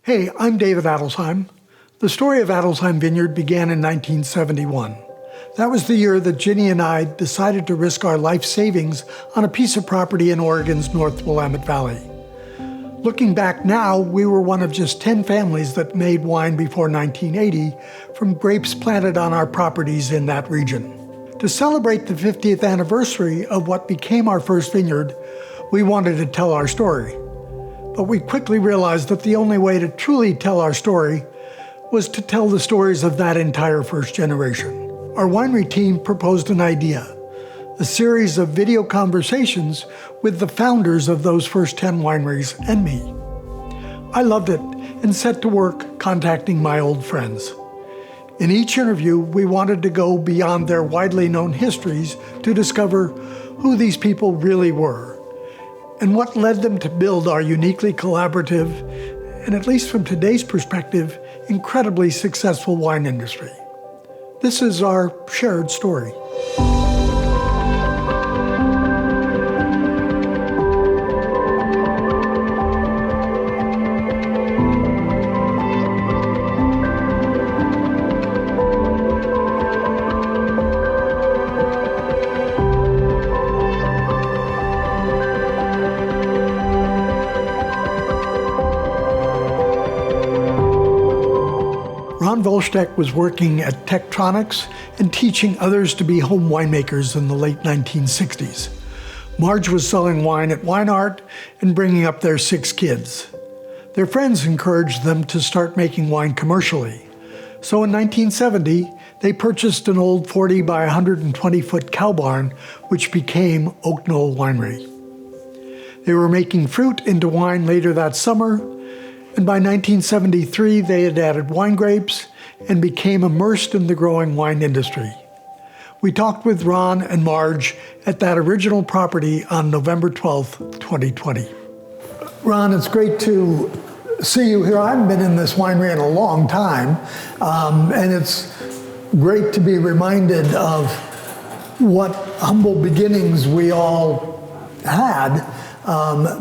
Hey, I'm David Adelsheim. The story of Adelsheim Vineyard began in 1971. That was the year that Ginny and I decided to risk our life savings on a piece of property in Oregon's North Willamette Valley. Looking back now, we were one of just 10 families that made wine before 1980 from grapes planted on our properties in that region. To celebrate the 50th anniversary of what became our first vineyard, we wanted to tell our story. But we quickly realized that the only way to truly tell our story was to tell the stories of that entire first generation. Our winery team proposed an idea, a series of video conversations with the founders of those first 10 wineries and me. I loved it and set to work contacting my old friends. In each interview, we wanted to go beyond their widely known histories to discover who these people really were and what led them to build our uniquely collaborative, and at least from today's perspective, incredibly successful wine industry. This is our shared story. Ron Vuylsteke was working at Tektronix and teaching others to be home winemakers in the late 1960s. Marj was selling wine at WineArt and bringing up their 6 kids. Their friends encouraged them to start making wine commercially. So in 1970, they purchased an old 40 by 120-foot cow barn, which became Knoll Winery. They were making fruit into wine later that summer, and by 1973, they had added wine grapes and became immersed in the growing wine industry. We talked with Ron and Marj at that original property on November 12th, 2020. Ron, it's great to see you here. I haven't been in this winery in a long time, and it's great to be reminded of what humble beginnings we all had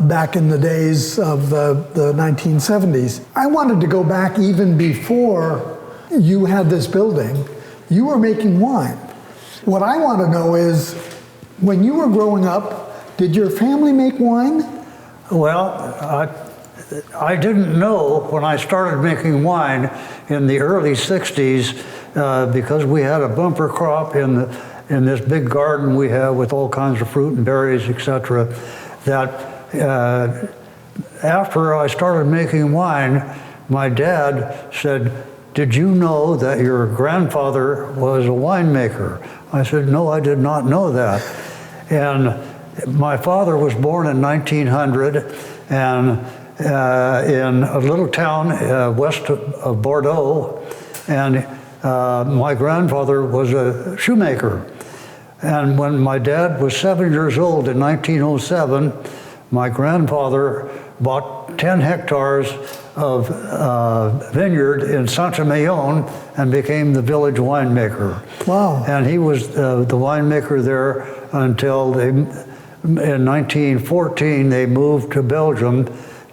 back in the days of the 1970s. I wanted to go back even before you had this building. You were making wine. What I want to know is, when you were growing up, did your family make wine? Well, I didn't know when I started making wine in the early 60s because we had a bumper crop in this big garden we have with all kinds of fruit and berries, etc. That after I started making wine, my dad said, "Did you know that your grandfather was a winemaker?" I said, "No, I did not know that." And my father was born in 1900 and in a little town west of Bordeaux, and my grandfather was a shoemaker. And when my dad was 7 years old in 1907, my grandfather bought 10 hectares of vineyard in Saint-Emilion and became the village winemaker. Wow. And he was the winemaker there until in 1914 they moved to Belgium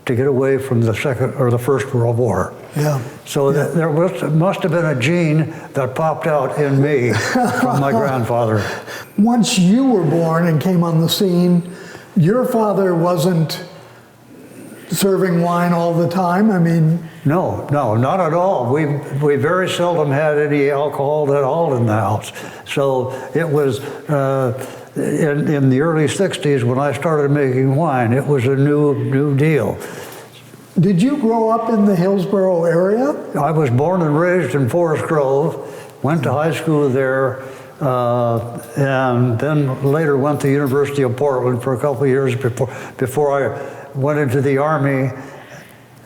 to get away from the First World War. Yeah. So there must have been a gene that popped out in me from my grandfather. Once you were born and came on the scene, your father wasn't serving wine all the time? I mean... No, not at all. We very seldom had any alcohol at all in the house. So it was in the early 60s when I started making wine, it was a new deal. Did you grow up in the Hillsborough area? I was born and raised in Forest Grove, went to high school there, and then later went to the University of Portland for a couple of years before I went into the Army,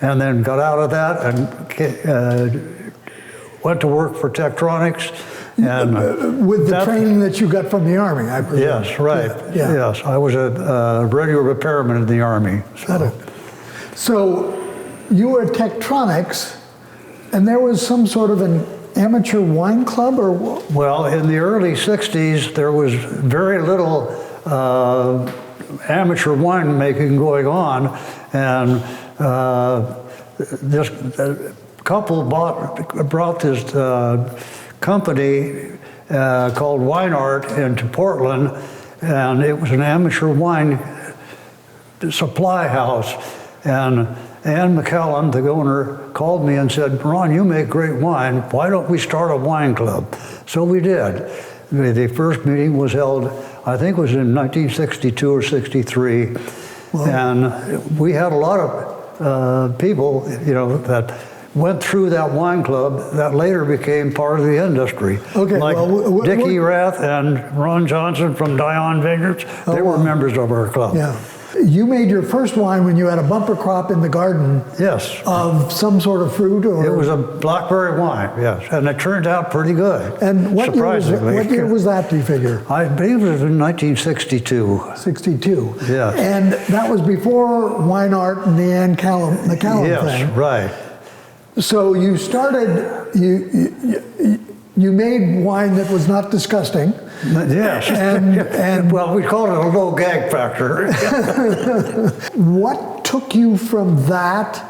and then got out of that and went to work for Tektronix. And with the training that you got from the Army, I presume. Yes, right. Yeah. Yes, I was a radio repairman in the Army. So you were at Tektronix, and there was some sort of an amateur wine club, or? Well, in the early 60s, there was very little amateur winemaking going on, and this couple brought this company called WineArt into Portland, and it was an amateur wine supply house. And Ann McCallum, the owner, called me and said, "Ron, you make great wine. Why don't we start a wine club?" So we did. The first meeting was held, I think it was in 1962 or 63. Wow. And we had a lot of people, that went through that wine club that later became part of the industry. Okay, like Dick Erath and Ron Johnson from Dion Vineyards, they were members of our club. Yeah. You made your first wine when you had a bumper crop in the garden. Yes. Of some sort of fruit, or it was a blackberry wine. Yes, and it turned out pretty good. And what year was that? Do you figure? I believe it was in 1962. 62. Yeah. And that was before WineArt and the McCallum thing. Yes, right. So you started. You made wine that was not disgusting. Yes. And well, we called it a low gag factor. What took you from that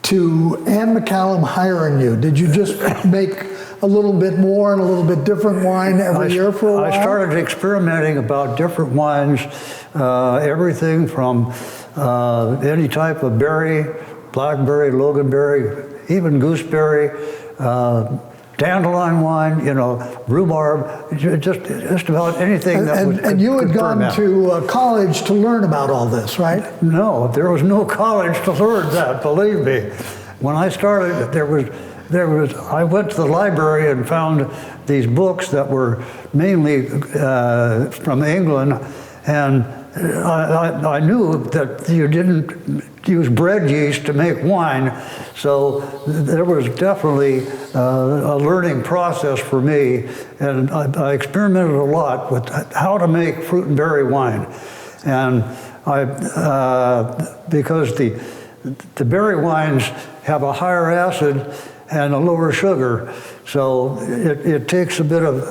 to Ann McCallum hiring you? Did you just make a little bit more and a little bit different wine every year for a while? I started experimenting about different wines, everything from any type of berry, blackberry, loganberry, even gooseberry, dandelion wine, rhubarb, just about anything that would. And you had gone to college to learn about all this, right? No, there was no college to learn that, believe me. When I started, I went to the library and found these books that were mainly from England, and I knew that you didn't use bread yeast to make wine, so there was definitely a learning process for me, and I experimented a lot with how to make fruit and berry wine, and because the berry wines have a higher acid and a lower sugar, so it takes a bit of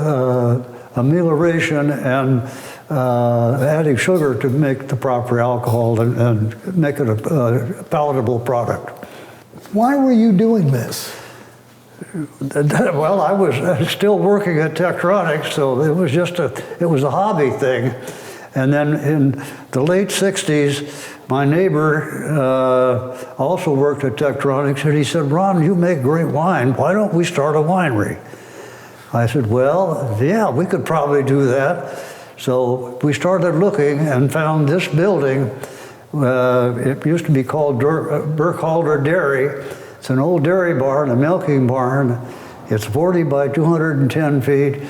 amelioration and adding sugar to make the proper alcohol and make it a palatable product. Why were you doing this? Well, I was still working at Tektronix, so it was it was a hobby thing. And then in the late 60s, my neighbor also worked at Tektronix, and he said, "Ron, you make great wine. Why don't we start a winery?" I said, "Well, yeah, we could probably do that." So we started looking and found this building. It used to be called Burkhalter Dairy. It's an old dairy barn, a milking barn. It's 40 by 210 feet,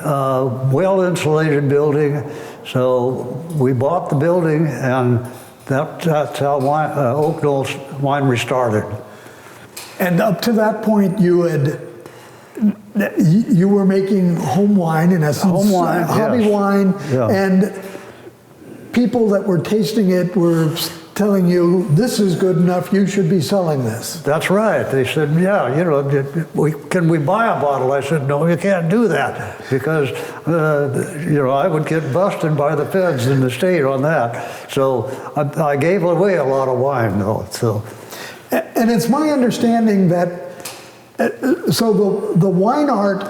well-insulated building. So we bought the building, and that's how Oak Knoll Winery started. And up to that point, you were making home wine, in essence, home wine, hobby yes. wine, yeah. And people that were tasting it were telling you, "This is good enough, you should be selling this." That's right. They said, "Yeah, can we buy a bottle?" I said, "No, you can't do that, because I would get busted by the feds in the state on that." So I gave away a lot of wine, though. So, and it's my understanding that so the WineArt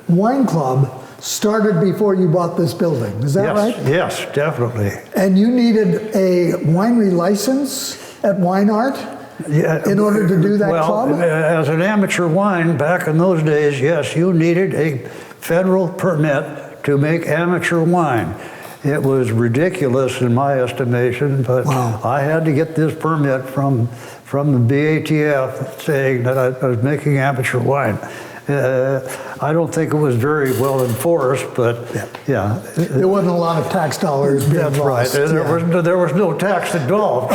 Wine Club started before you bought this building. Is that right? Yes, definitely. And you needed a winery license at WineArt in order to do that club? As an amateur wine back in those days, yes, you needed a federal permit to make amateur wine. It was ridiculous in my estimation, but wow. I had to get this permit from the BATF saying that I was making amateur wine. I don't think it was very well enforced, but yeah. There wasn't a lot of tax dollars being That's lost. Right. There was no tax involved.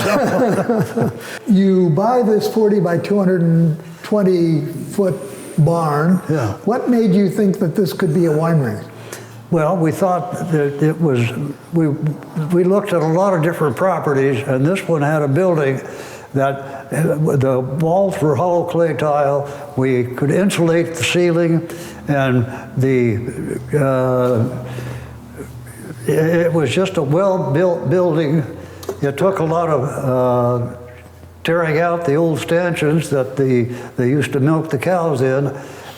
You buy this 40 by 220 foot barn. Yeah. What made you think that this could be a winery? Well, we thought that it was, we looked at a lot of different properties, and this one had a building that the walls were hollow clay tile. We could insulate the ceiling, and it was just a well-built building. It took a lot of tearing out the old stanchions that they used to milk the cows in,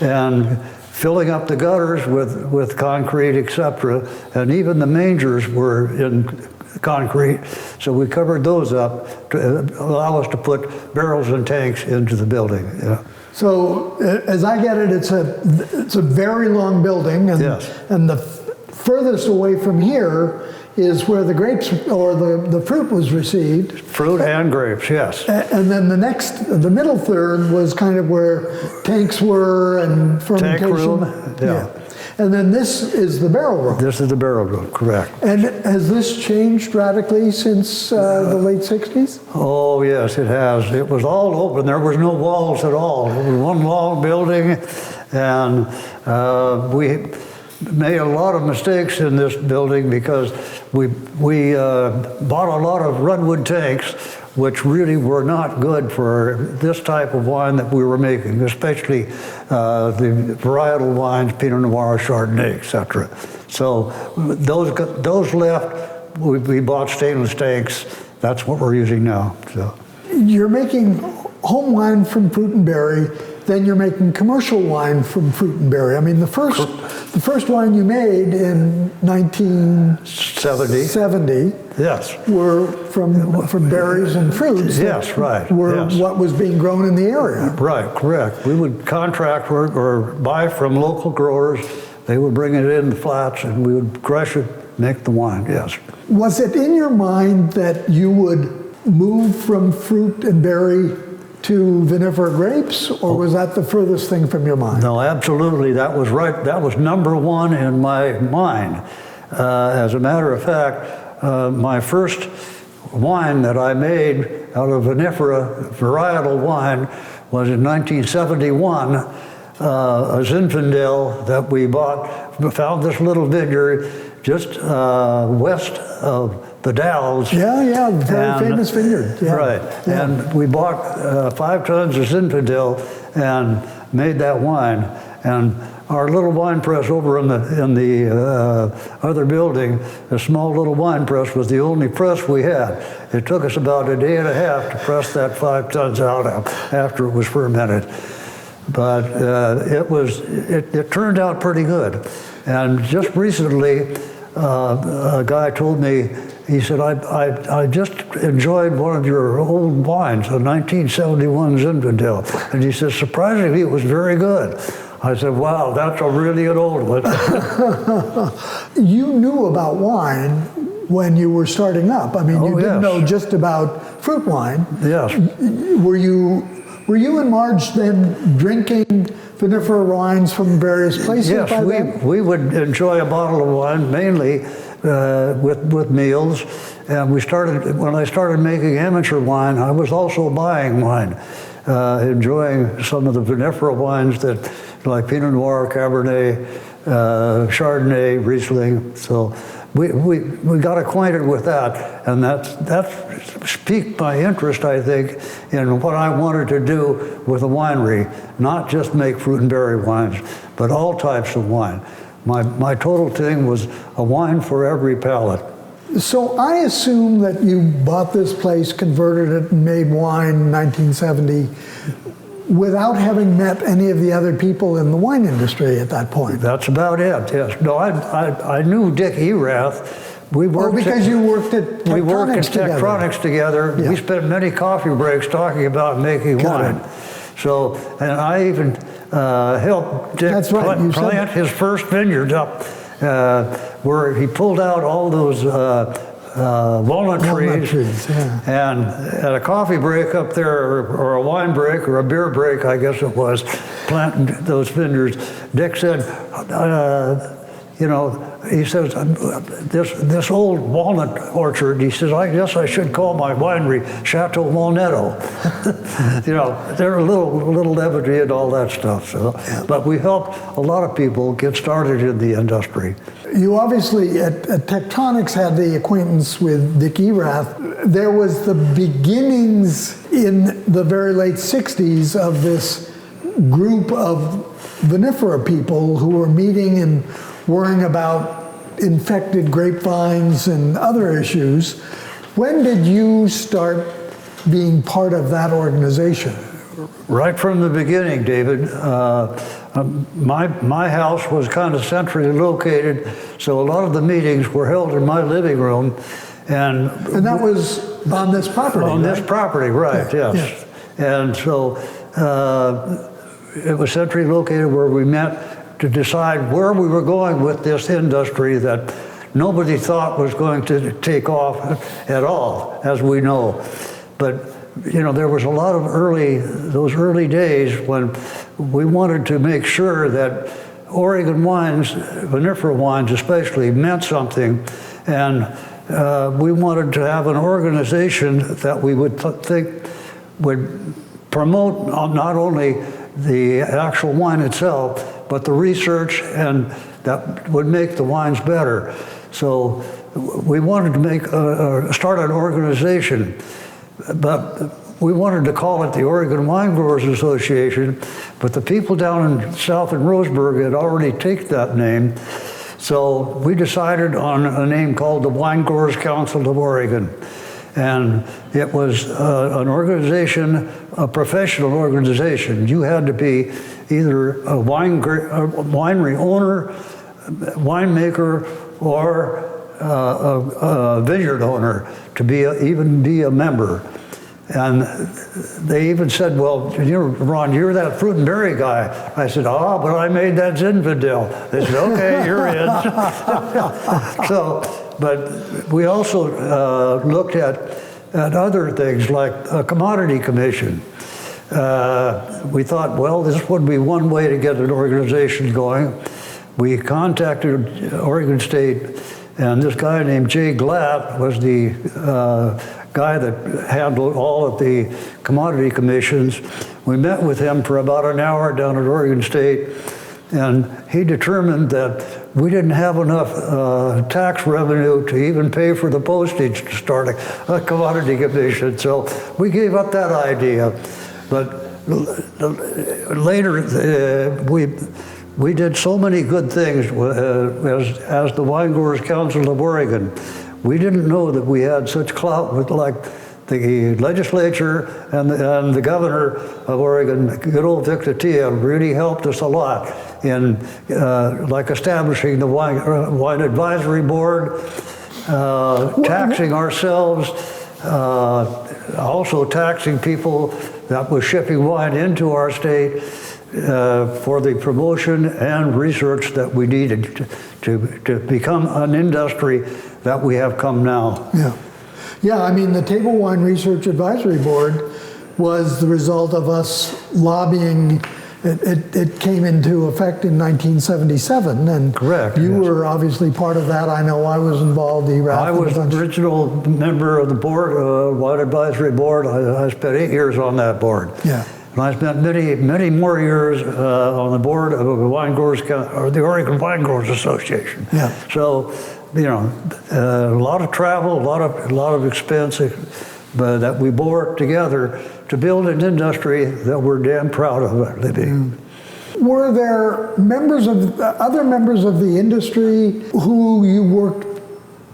and filling up the gutters with concrete, etc. And even the mangers were in concrete, so we covered those up to allow us to put barrels and tanks into the building. Yeah. So, as I get it, it's a very long building, and Yes. and the furthest away from here is where the grapes or the fruit was received. Fruit and grapes, yes. And then the middle third was kind of where tanks were and fermentation. Tank room, yeah. And then this is the barrel room. This is the barrel room, correct. And has this changed radically since the late 60s? Oh, yes, it has. It was all open. There was no walls at all. It was one long building, and we made a lot of mistakes in this building because we bought a lot of redwood tanks, which really were not good for this type of wine that we were making, especially the varietal wines, Pinot Noir, Chardonnay, etc. So those left. We bought stainless tanks. That's what we're using now. So You're making home wine from fruit and berry, then you're making commercial wine from fruit and berry. I mean, the first wine you made in 1970 yes. were from berries and fruits. Yes, right. Were yes. what was being grown in the area. Right, correct. We would contract or buy from local growers. They would bring it in the flats, and we would crush it, make the wine, yes. Was it in your mind that you would move from fruit and berry to vinifera grapes, or was that the furthest thing from your mind? No, absolutely. That was right. That was number one in my mind. As a matter of fact, my first wine that I made out of vinifera varietal wine was in 1971. A Zinfandel that we bought. We found this little vineyard just west of the Dalles. Yeah, very famous vineyard. Yeah. Right, Yeah. and we bought 5 tons of Zinfandel and made that wine. And our little wine press over in the other building, a small little wine press, was the only press we had. It took us about a day and a half to press that 5 tons out after it was fermented. But it turned out pretty good. And just recently, a guy told me, he said, I just enjoyed one of your old wines, a 1971 Zinfandel. And he said, surprisingly, it was very good. I said, wow, that's a really an old one. You knew about wine when you were starting up. I mean, you didn't know just about fruit wine. Yes. Were you and Marj then drinking vinifera wines from various places? Yes, we would enjoy a bottle of wine mainly with meals. And when I started making amateur wine, I was also buying wine, enjoying some of the vinifera wines like Pinot Noir, Cabernet, Chardonnay, Riesling. So we got acquainted with that, and that piqued my interest, I think, in what I wanted to do with a winery, not just make fruit and berry wines, but all types of wine. My total thing was a wine for every palate. So I assume that you bought this place, converted it, and made wine in 1970 without having met any of the other people in the wine industry at that point. That's about it, yes. No, I knew Dick Erath. Because you worked at Tektronix We worked at Tektronix together. Yeah. We spent many coffee breaks talking about making wine. So, and I even helped Dick plant his first vineyard up where he pulled out all those walnut trees, yeah. And at a coffee break up there, or a wine break, or a beer break, I guess it was, planting those vineyards, Dick said, he says, this old walnut orchard, he says, I guess I should call my winery Chateau Walnetto. They're a little levity and all that stuff. So, but we helped a lot of people get started in the industry. You obviously, at Tektronix, had the acquaintance with Dick Erath. There was the beginnings in the very late 60s of this group of vinifera people who were meeting and worrying about infected grapevines and other issues. When did you start being part of that organization? Right from the beginning, David. My house was kind of centrally located, so a lot of the meetings were held in my living room. And that was on this property, On right? this property, right, Yeah, yes. And so it was centrally located where we met to decide where we were going with this industry that nobody thought was going to take off at all, as we know. But you know, there was a lot of those early days when we wanted to make sure that Oregon wines, vinifera wines especially, meant something. And we wanted to have an organization that we would think would promote not only the actual wine itself, but the research, and that would make the wines better. So we wanted to start an organization, but we wanted to call it the Oregon Wine Growers Association, but the people down in south in Roseburg had already taken that name. So we decided on a name called the Wine Growers Council of Oregon. And it was an organization, a professional organization. You had to be either a winery owner, winemaker, or a vineyard owner to even be a member. And they even said, well, Ron, you're that fruit and berry guy. I said, but I made that Zinfandel. They said, okay, you're in. But we also looked at other things like a commodity commission. We thought, well, this would be one way to get an organization going. We contacted Oregon State, and this guy named Jay Glatt was the guy that handled all of the commodity commissions. We met with him for about an hour down at Oregon State, and he determined that we didn't have enough tax revenue to even pay for the postage to start a commodity commission. So we gave up that idea. But later, we did so many good things as the Wine Growers Council of Oregon. We didn't know that we had such clout with like the legislature and the governor of Oregon, good old Vic Tia, really helped us a lot in like establishing the wine advisory board, taxing ourselves, also taxing people that was shipping wine into our state for the promotion and research that we needed to become an industry that we have come now. Yeah, I mean, the Table Wine Research Advisory Board was the result of us lobbying. It came into effect in 1977, and correct. You were obviously part of that. I know I was involved. I was the original member of the board, Wine Advisory Board. I spent 8 years on that board. Yeah. And I spent many more years on the board of the Wine Growers, or the Oregon Wine Growers Association. Yeah. So, you know, a lot of travel, a lot of expense, but that we bore together to build an industry that we're damn proud of living. Were there other members of the industry who you worked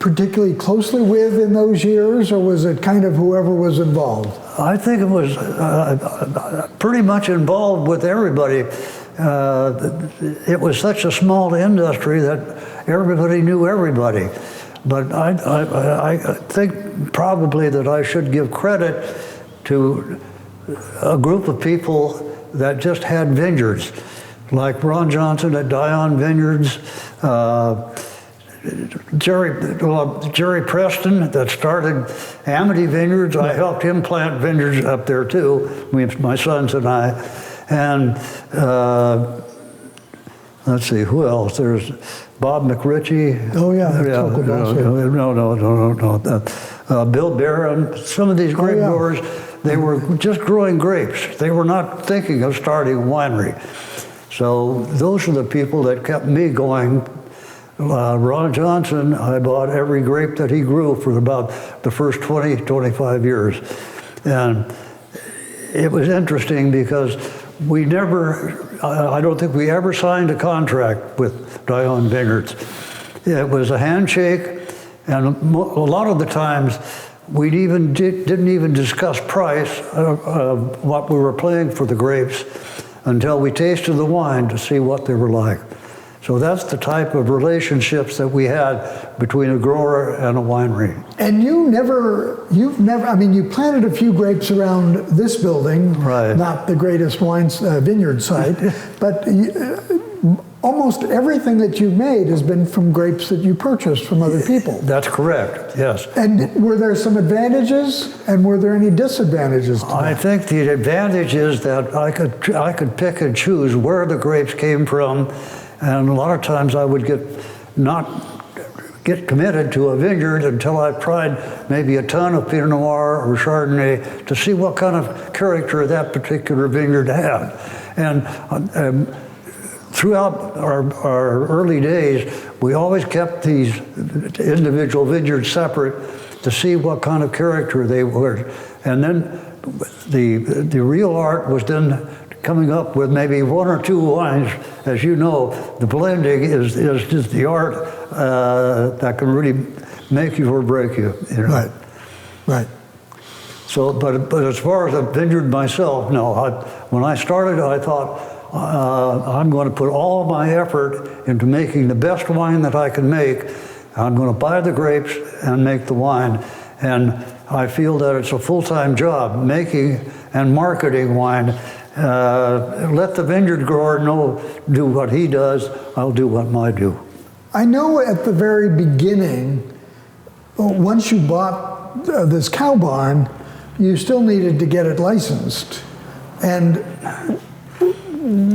particularly closely with in those years, or was it kind of whoever was involved? I think it was pretty much involved with everybody. It was such a small industry that everybody knew everybody. But I think probably that I should give credit to a group of people that just had vineyards, like Ron Johnson at Dion Vineyards, Jerry Preston that started Amity Vineyards. I helped him plant vineyards up there too, my sons and I. And let's see, who else? There's Bob McRitchie. Oh yeah, no. Bill Barron. Some of these grape growers, they were just growing grapes. They were not thinking of starting a winery. So those are the people that kept me going. Ron Johnson, I bought every grape that he grew for about the first 25 years. And it was interesting because we never, I don't think we ever signed a contract with Dion Vineyards. It was a handshake, and a lot of the times we didn't even discuss price of what we were paying for the grapes until we tasted the wine to see what they were like. So that's the type of relationships that we had between a grower and a winery. And you've never, I mean, you planted a few grapes around this building, right? Not the greatest vineyard site, but almost everything that you've made has been from grapes that you purchased from other people. That's correct, yes. And were there some advantages, and were there any disadvantages to that? I think the advantage is that I could pick and choose where the grapes came from, and a lot of times I would not get committed to a vineyard until I tried maybe a ton of Pinot Noir or Chardonnay to see what kind of character that particular vineyard had. And throughout our early days, we always kept these individual vineyards separate to see what kind of character they were. And then the real art was then coming up with maybe one or two wines. As you know, the blending is just the art that can really make you or break you. You know? Right, right. So, but as far as a vineyard myself, no. When I started, I thought, I'm going to put all my effort into making the best wine that I can make. I'm going to buy the grapes and make the wine. And I feel that it's a full-time job, making and marketing wine. Let the vineyard grower do what he does, I'll do what I do. I know at the very beginning, once you bought this cow barn, you still needed to get it licensed. And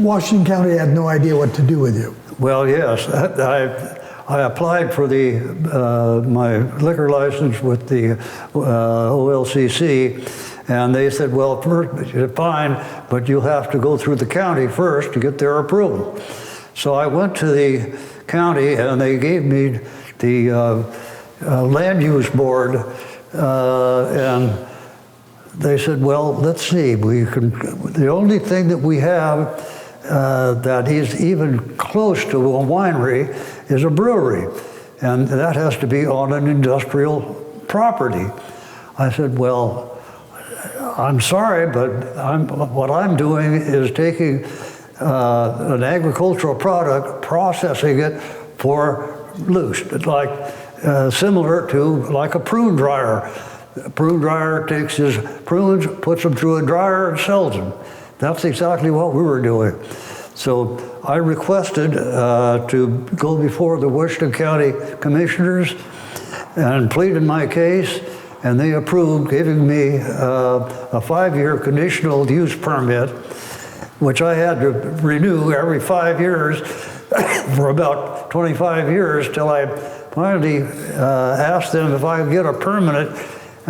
Washington County had no idea what to do with you. Well, yes, I applied for my liquor license with the OLCC, and they said, well, first, fine, but you'll have to go through the county first to get their approval. So I went to the county, and they gave me the land use board, and they said, well, let's see, the only thing that we have that is even close to a winery is a brewery, and that has to be on an industrial property. I said, well, I'm sorry, but what I'm doing is taking an agricultural product, processing it for loose. It's like similar to like a prune dryer. A prune dryer takes his prunes, puts them through a dryer, and sells them. That's exactly what we were doing. So I requested to go before the Washington County Commissioners and pleaded my case, and they approved giving me a 5-year conditional use permit, which I had to renew every 5 years for about 25 years, till I finally asked them if I could get a permanent,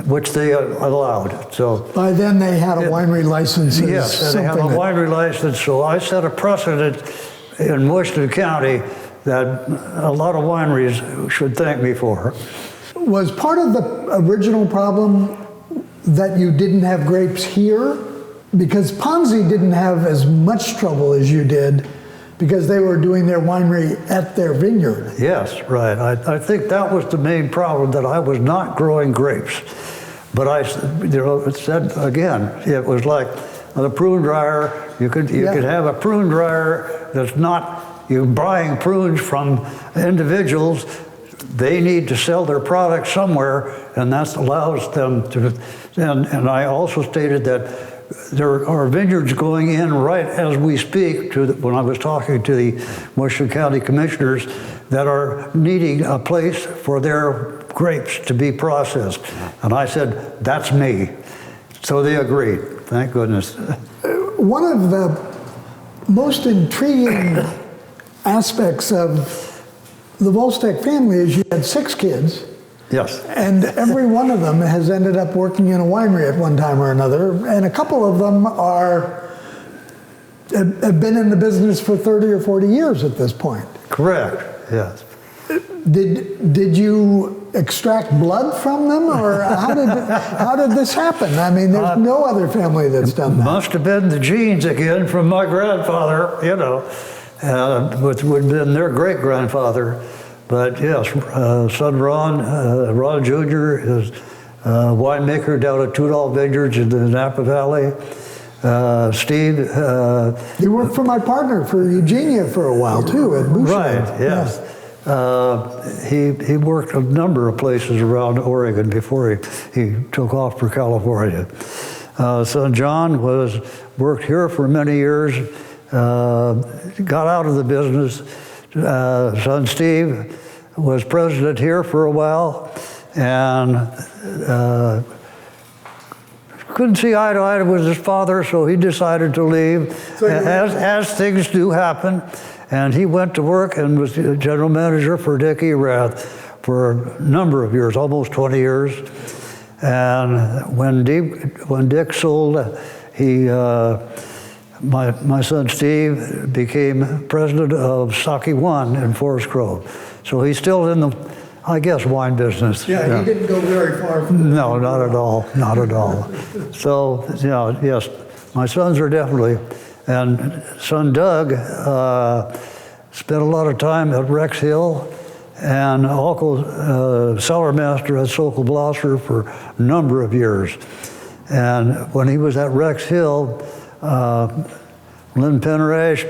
which they allowed. So by then they had a winery license. Yes, and they had a winery license. So I set a precedent in Washington County that a lot of wineries should thank me for. Was part of the original problem that you didn't have grapes here? Because Ponzi didn't have as much trouble as you did, because they were doing their winery at their vineyard. Yes, right. I think that was the main problem, that I was not growing grapes. But it said again, it was like a prune dryer. You could have a prune dryer that's not, you're buying prunes from individuals. They need to sell their product somewhere, and that allows them to. And I also stated that there are vineyards going in right as we speak, when I was talking to the Washington County Commissioners, that are needing a place for their grapes to be processed. And I said, that's me. So they agreed, thank goodness. One of the most intriguing aspects of the Vuylsteke family is you had 6 kids. Yes. And every one of them has ended up working in a winery at one time or another, and a couple of them have been in the business for 30 or 40 years at this point. Correct, yes. Did you extract blood from them, or how did this happen? I mean, there's no other family that's done that. Must have been the genes again from my grandfather, which would have been their great-grandfather. But yes, son Ron Jr. winemaker down at Knoll Vineyards in the Napa Valley. Steve. You worked for my partner, for Eugenia, for a while too, at Boucher. Right, yes. He worked a number of places around Oregon before he took off for California. Son John worked here for many years, got out of the business. Son Steve was president here for a while, and couldn't see eye to eye with his father, so he decided to leave, as things do happen. And he went to work and was the general manager for Dick Erath for a number of years, almost 20 years. And when Dick sold, my son Steve became president of Sake One in Forest Grove. So he's still in the, I guess, wine business. Yeah, he didn't go very far from No, not at all, not at all. So, yes, my sons are definitely, and son Doug spent a lot of time at Rex Hill and also cellar master at Sokol Blosser for a number of years. And when he was at Rex Hill, Lynn Penrash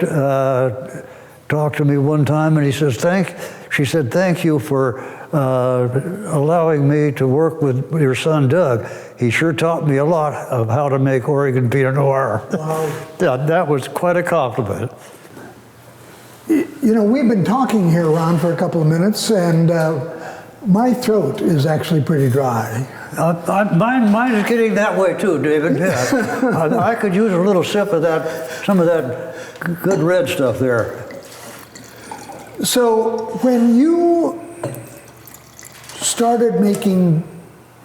talked to me one time, and she said, thank you for allowing me to work with your son Doug. He sure taught me a lot of how to make Oregon Pinot Noir. Wow. Yeah, that was quite a compliment. You know, we've been talking here, Ron, for a couple of minutes, and my throat is actually pretty dry. Mine is getting that way too, David. Yeah. I could use a little sip of some of that good red stuff there. So when you started making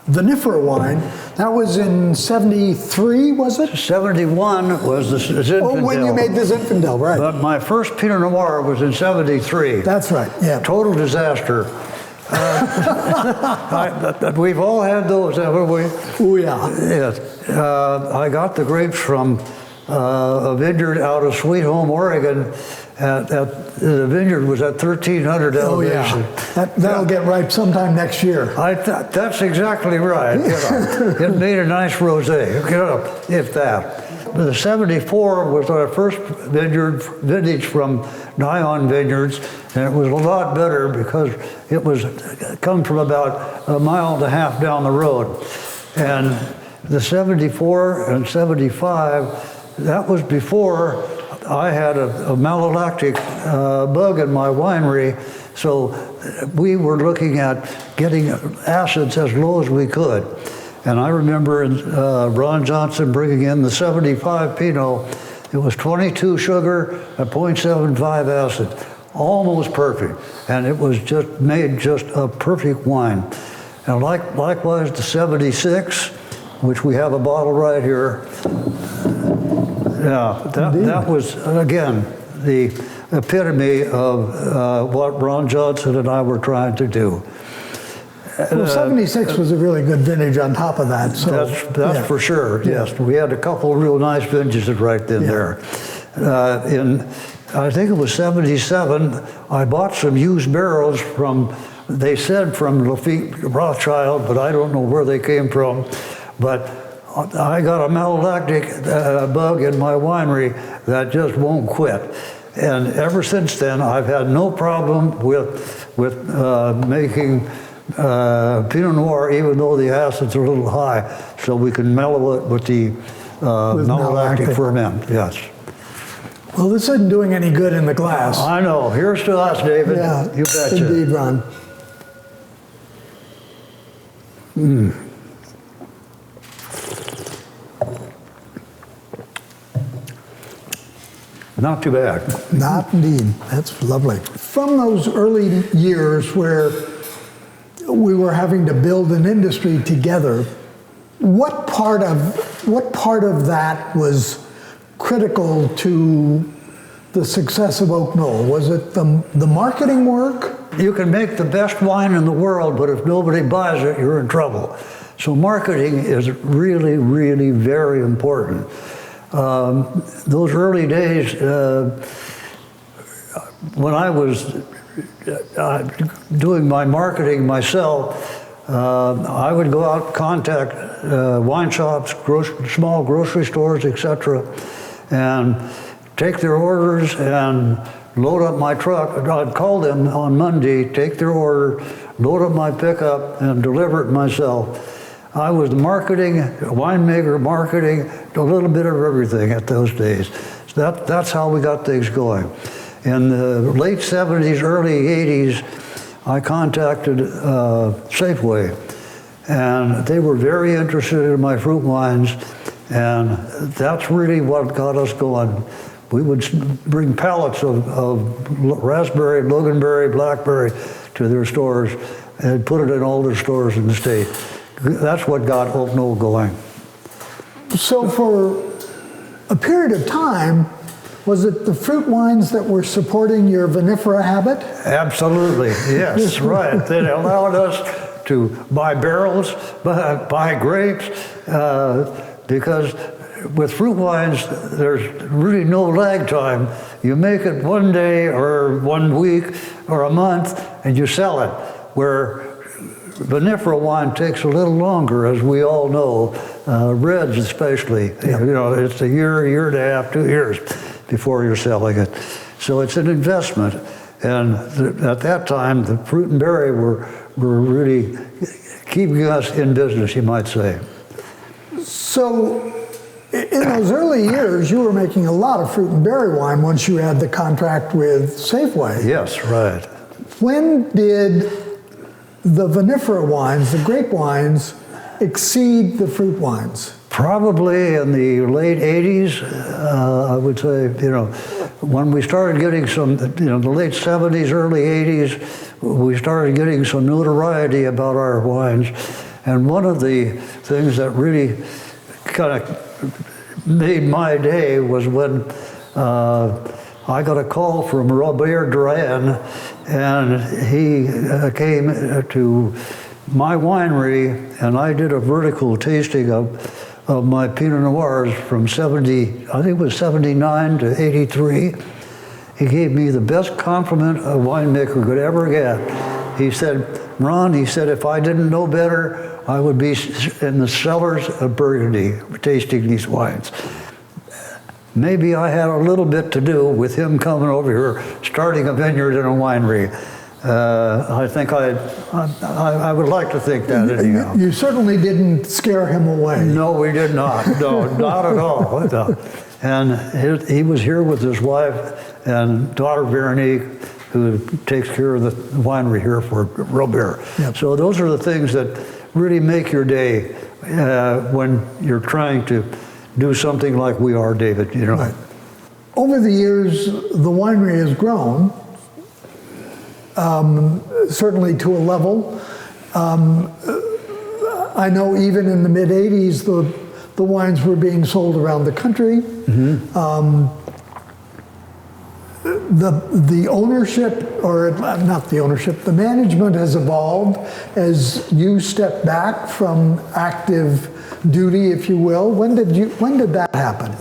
vinifera wine, that was in 73, was it? 71 was the Zinfandel. Oh, when you made the Zinfandel, right. But my first Pinot Noir was in 73. That's right, yeah. Total disaster. We've all had those, haven't we? Oh, yeah. Yes. I got the grapes from a vineyard out of Sweet Home, Oregon. The vineyard was at 1,300 elevation. Oh, yeah. That'll get ripe sometime next year. That's exactly right. It made a nice rosé, if that. The 74 was our first vintage from Nyon Vineyards, and it was a lot better because it was come from about 1.5 miles down the road. And the 74 and 75, that was before I had a malolactic bug in my winery, so we were looking at getting acids as low as we could. And I remember Ron Johnson bringing in the 75 Pinot. It was 22 sugar and 0.75 acid, almost perfect. And it was made just a perfect wine. And likewise the 76, which we have a bottle right here. Yeah, that was, again, the epitome of what Ron Johnson and I were trying to do. Well, 76 was a really good vintage on top of that. So that's for sure, yes. We had a couple of real nice vintages right in there. I think it was 77, I bought some used barrels they said from Lafitte Rothschild, but I don't know where they came from. But I got a malolactic bug in my winery that just won't quit. And ever since then, I've had no problem with making Pinot Noir, even though the acid's a little high, so we can mellow it with the malolactic ferment, yes. Well, this isn't doing any good in the glass. I know. Here's to us, David. Yeah, You betcha. indeed, Ron. Not too bad. Not indeed. That's lovely. From those early years where we were having to build an industry together, what part of that was critical to the success of Oak Knoll? Was it the marketing work? You can make the best wine in the world, but if nobody buys it, you're in trouble. So marketing is really, really very important. Those early days, when I was doing my marketing myself, I would go out and contact wine shops, small grocery stores, etc., and take their orders and load up my truck. I'd call them on Monday, take their order, load up my pickup, and deliver it myself. I was marketing, winemaker marketing, a little bit of everything at those days. So that's how we got things going. In the late 70s, early 80s, I contacted Safeway, and they were very interested in my fruit wines, and that's really what got us going. We would bring pallets of raspberry, loganberry, blackberry to their stores and put it in all their stores in the state. That's what got Oak Knoll going. So for a period of time, was it the fruit wines that were supporting your vinifera habit? Absolutely, yes, right. They allowed us to buy barrels, buy grapes, because with fruit wines, there's really no lag time. You make it one day or 1 week or a month and you sell it, where vinifera wine takes a little longer, as we all know, reds especially. Yeah. You know, it's a year and a half, 2 years before you're selling it. So it's an investment. And at that time, the fruit and berry were really keeping us in business, you might say. So in those early years, you were making a lot of fruit and berry wine once you had the contract with Safeway. Yes, right. When did the vinifera wines, the grape wines, exceed the fruit wines? Probably in the late 80s, I would say, you know, when we started getting some, you know, the late 70s, early 80s, we started getting some notoriety about our wines. And one of the things that really kind of made my day was when I got a call from Robert Duran, and he came to my winery, and I did a vertical tasting of my Pinot Noirs from 70, I think it was 79 to 83. He gave me the best compliment a winemaker could ever get. He said, Ron, he said, if I didn't know better, I would be in the cellars of Burgundy tasting these wines. Maybe I had a little bit to do with him coming over here, starting a vineyard and a winery. I think I would like to think that anyhow. You certainly didn't scare him away. No, we did not. No, not at all. No. And he was here with his wife and daughter Veronique, who takes care of the winery here for Robert. Yep. So those are the things that really make your day when you're trying to do something like we are, David, you know. Right. Over the years, the winery has grown, certainly to a level. I know even in the mid-'80s, the wines were being sold around the country. Mm-hmm. The ownership, or not the ownership, the management has evolved as you step back from active duty, if you will. When did that happen?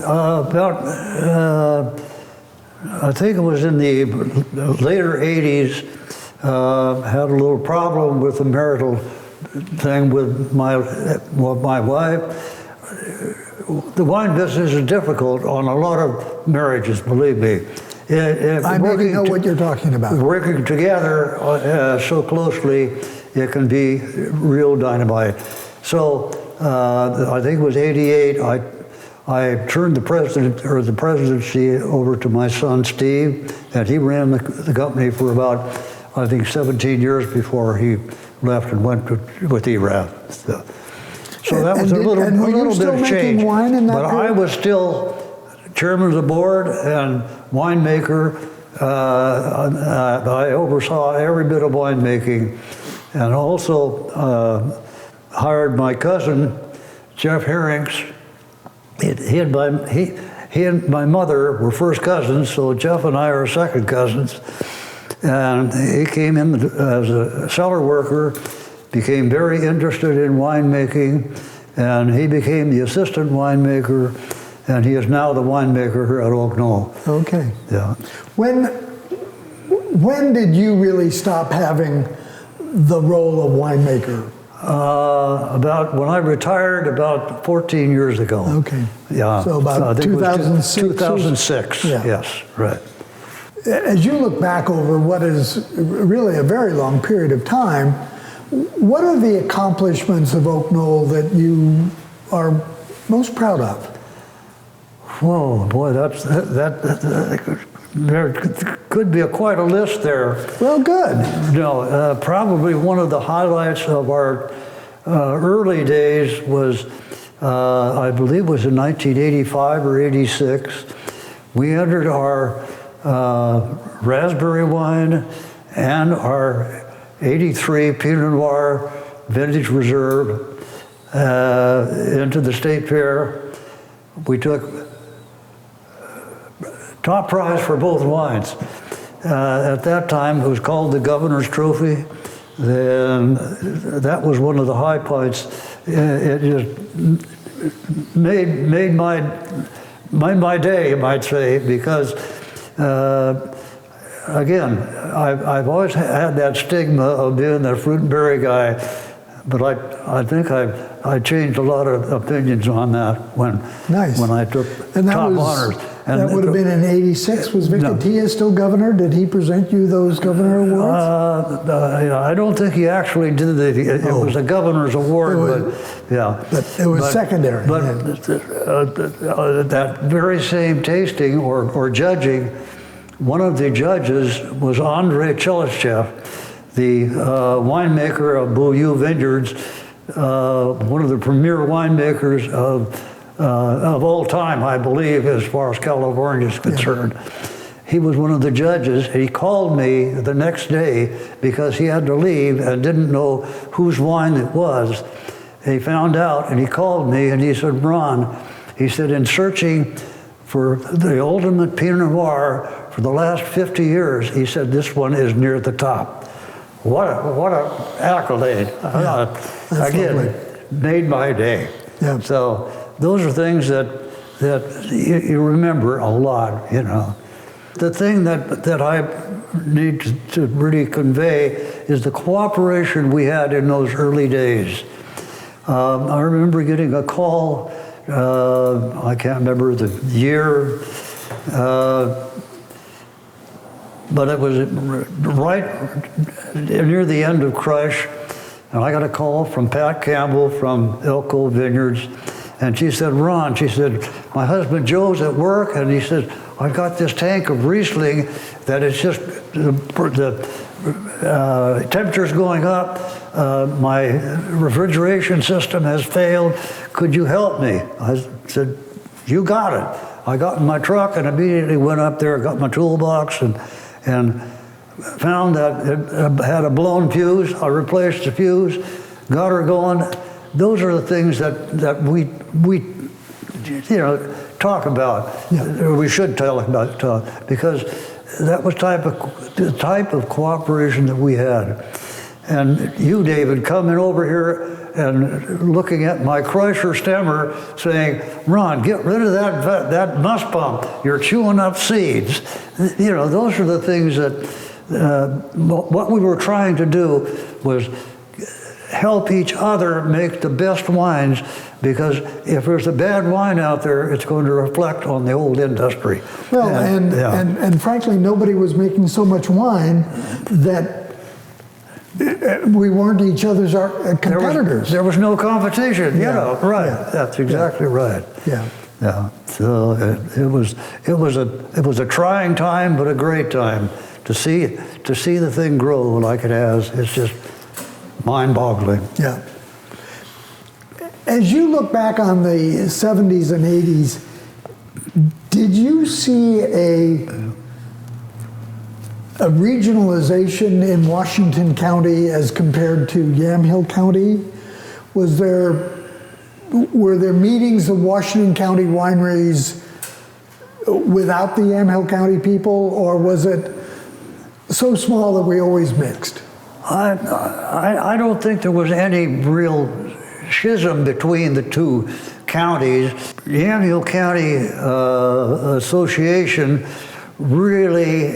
I think it was in the later 80s. Had a little problem with the marital thing with my wife. The wine business is difficult on a lot of marriages, believe me. I maybe know what you're talking about. Working together so closely, it can be real dynamite. So I think it was '88. I turned the presidency over to my son Steve, and he ran the company for about, I think, 17 years before he left and went with ERAF. So that was a little bit of change. Wine in that but period? I was still chairman of the board and winemaker. I oversaw every bit of winemaking, and also hired my cousin, Jeff Herrings. He and my mother were first cousins, so Jeff and I are second cousins. And he came in as a cellar worker, became very interested in winemaking, and he became the assistant winemaker, and he is now the winemaker here at Oak Knoll. Okay. Yeah. When did you really stop having the role of winemaker? About when I retired about 14 years ago. Okay. Yeah. So about I think it was 2006? 2006, Yeah. yes, right. As you look back over what is really a very long period of time, what are the accomplishments of Oak Knoll that you are most proud of? Whoa, boy, there could be quite a list there. Well, good. No, probably one of the highlights of our early days was, I believe it was in 1985 or 86, we entered our raspberry wine and our 83 Pinot Noir Vintage Reserve into the State Fair. We took top prize for both wines. At that time, it was called the Governor's Trophy. Then that was one of the high points. It just made my day, you might say, because again, I've always had that stigma of being the fruit and berry guy, but I think I changed a lot of opinions on that when I took top honors. And that would have been in '86. Was Victor Tia still governor? Did he present you those governor awards? I don't think he actually did it. It was a governor's award, But it was secondary. But that very same tasting or judging, one of the judges was Andrei Chelistchev, the winemaker of Beaulieu Vineyards, one of the premier winemakers of all time, I believe, as far as California is concerned. Yeah. He was one of the judges. He called me the next day because he had to leave and didn't know whose wine it was. He found out and he called me and he said, "Ron," he said, "in searching for the ultimate Pinot Noir for the last 50 years, he said, this one is near the top." What a accolade. Yeah, again, lovely. Made my day. Yeah. So those are things that you remember a lot, you know. The thing that I need to really convey is the cooperation we had in those early days. I remember getting a call, I can't remember the year, but it was right near the end of Crush, and I got a call from Pat Campbell from Elko Vineyards, and she said, "Ron," she said, "my husband Joe's at work," and he said, "I've got this tank of Riesling that it's just, the temperature's going up, my refrigeration system has failed, could you help me?" I said, "You got it." I got in my truck and immediately went up there, got my toolbox and found that it had a blown fuse. I replaced the fuse, got her going. Those are the things that we talk about. Yeah. Or we should talk about, because that was the type of cooperation that we had. And you, David, coming over here and looking at my Kreischer stemmer saying, "Ron, get rid of that must pump. You're chewing up seeds." Those are the things that what we were trying to do was help each other make the best wines, because if there's a bad wine out there, it's going to reflect on the old industry. Well, and frankly, nobody was making so much wine that we weren't each other's competitors. There was no competition, right? Yeah. That's exactly right. Yeah. Yeah. So it was a trying time, but a great time to see the thing grow like it has. It's just mind-boggling. Yeah. As you look back on the 70s and 80s, did you see a regionalization in Washington County as compared to Yamhill County? Were there meetings of Washington County wineries without the Yamhill County people, or was it so small that we always mixed? I don't think there was any real schism between the two counties. The Yamhill County Association really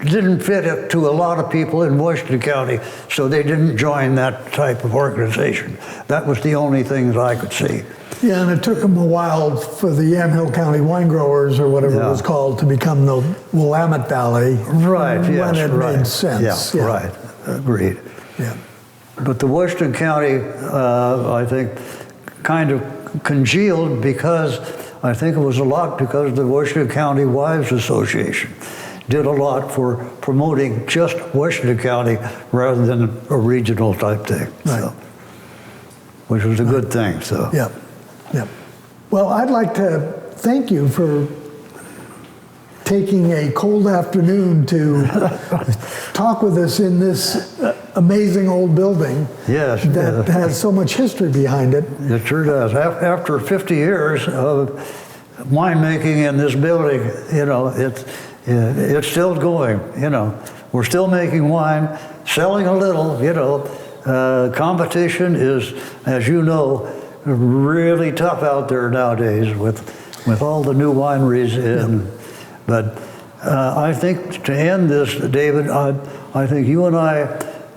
didn't fit it to a lot of people in Washington County, so they didn't join that type of organization. That was the only thing that I could see. Yeah, and it took them a while for the Yamhill County Wine Growers, or whatever it was called, to become the Willamette Valley. Right, when it made sense. Yeah, right, agreed. Yeah. But the Washington County, I think, kind of congealed because I think it was a lot because the Washington County Wives Association did a lot for promoting just Washington County rather than a regional type thing, so, which was a good thing. So. Yeah, yeah. Well, I'd like to thank you for taking a cold afternoon to talk with us in this amazing old building that has so much history behind it. It sure does. After 50 years of winemaking in this building, you know, it's still going, you know. We're still making wine, selling a little, you know. Competition is, as you know, really tough out there nowadays with all the new wineries in. But I think to end this, David, I think you and I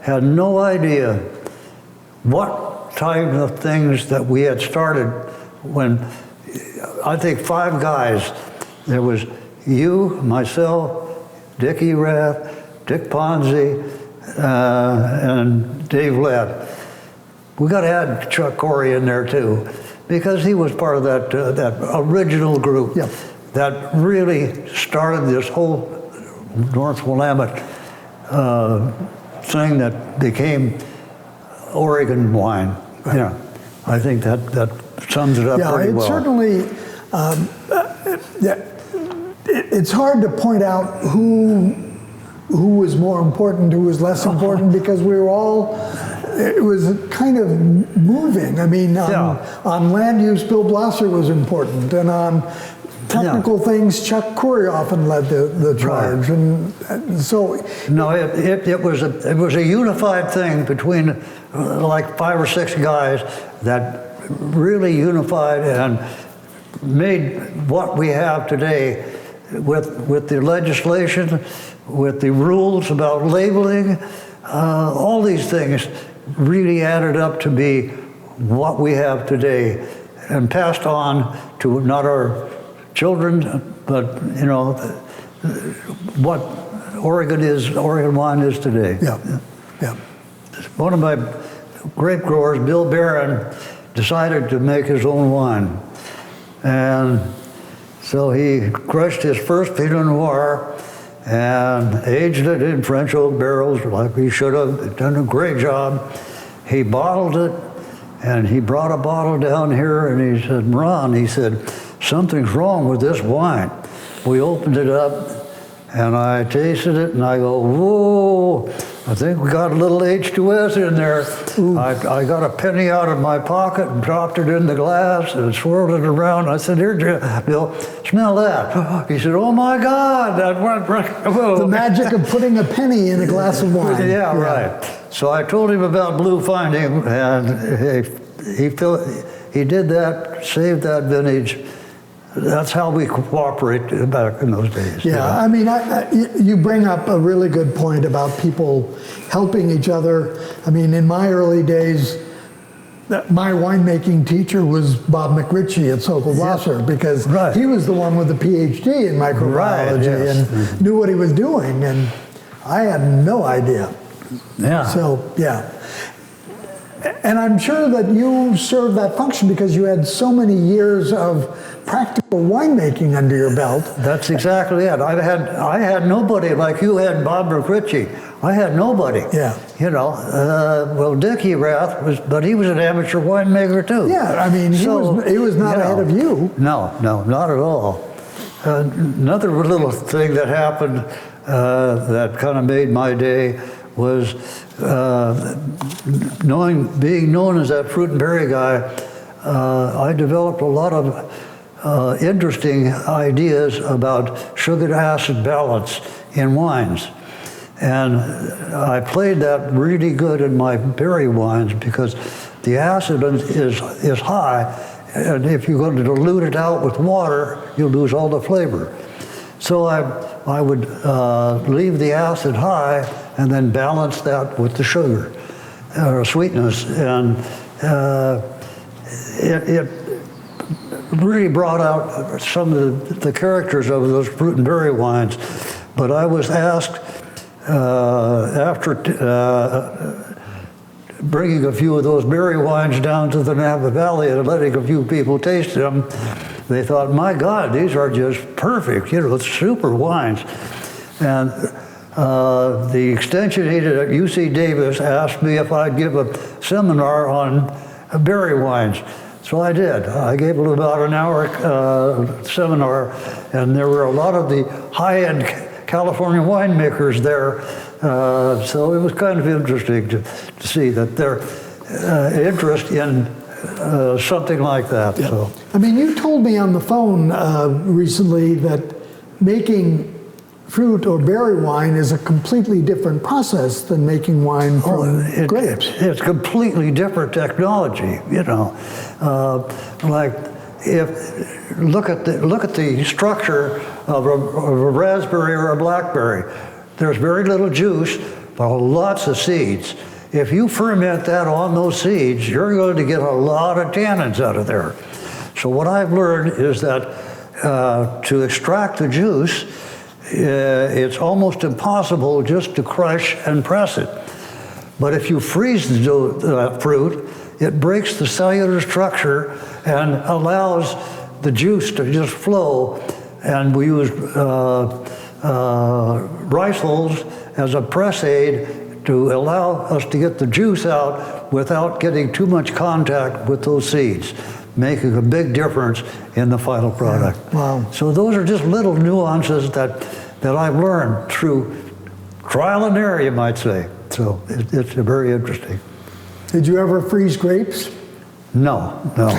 had no idea what type of things that we had started when, I think 5 guys, there was you, myself, Dick Erath, Dick Ponzi, and Dave Lett. We got to add Chuck Corey in there too, because he was part of that original group. Yep. That really started this whole North Willamette thing that became Oregon wine. Yeah, I think that sums it up pretty well. Certainly, it's hard to point out who was more important, who was less important, because we were all, it was kind of moving. I mean, on land use, Bill Blosser was important, and on technical things, Chuck Corey often led the charge, and so. No, it was a unified thing between like 5 or 6 guys that really unified and made what we have today with the legislation, with the rules about labeling, all these things really added up to be what we have today and passed on to not our children, but you know, what Oregon wine is today. Yeah, yeah. One of my grape growers, Bill Barron, decided to make his own wine. And so he crushed his first Pinot Noir and aged it in French oak barrels like he should have, done a great job. He bottled it, and he brought a bottle down here, and he said, Ron, he said, something's wrong with this wine. We opened it up, and I tasted it, and I go, whoa, I think we got a little H2S in there. I got a penny out of my pocket and dropped it in the glass and swirled it around. I said, here, Bill, smell that. He said, oh my God, that went right. Whoa. The magic of putting a penny in a glass of wine. Yeah, right. So I told him about Blue Finding, and he did that, saved that vintage. That's how we cooperate back in those days. Yeah, I mean, you bring up a really good point about people helping each other. I mean, in my early days, my winemaking teacher was Bob McRitchie at Sokol Blosser, because he was the one with the PhD in microbiology and knew what he was doing, and I had no idea. Yeah. So, yeah. And I'm sure that you served that function because you had so many years of practical winemaking under your belt. That's exactly it. I had nobody like you had Bob McRitchie. I had nobody. Yeah. You know, well, Dick Erath but he was an amateur winemaker too. Yeah, I mean, he was not ahead of you. No, not at all. Another little thing that happened that kind of made my day was being known as that fruit and berry guy. I developed a lot of interesting ideas about sugar to acid balance in wines. And I played that really good in my berry wines because the acid is high, and if you're going to dilute it out with water, you'll lose all the flavor. So I would leave the acid high and then balance that with the sugar or sweetness, and it really brought out some of the characters of those fruit and berry wines. But I was asked after bringing a few of those berry wines down to the Napa Valley and letting a few people taste them, they thought, my God, these are just perfect, super wines. And the extension agent at UC Davis asked me if I'd give a seminar on berry wines. So I did. I gave it about an hour seminar, and there were a lot of the high-end California winemakers there. So it was kind of interesting to see that their interest in something like that. Yeah. So. I mean, you told me on the phone recently that making fruit or berry wine is a completely different process than making wine from grapes. It's completely different technology, like look at the structure of a raspberry or a blackberry. There's very little juice, but lots of seeds. If you ferment that on those seeds, you're going to get a lot of tannins out of there. So what I've learned is that to extract the juice, it's almost impossible just to crush and press it. But if you freeze the fruit, it breaks the cellular structure and allows the juice to just flow. And we use rice hulls as a press aid to allow us to get the juice out without getting too much contact with those seeds, making a big difference in the final product. Yeah. Wow. So those are just little nuances that I've learned through trial and error, you might say. So it's very interesting. Did you ever freeze grapes? No. But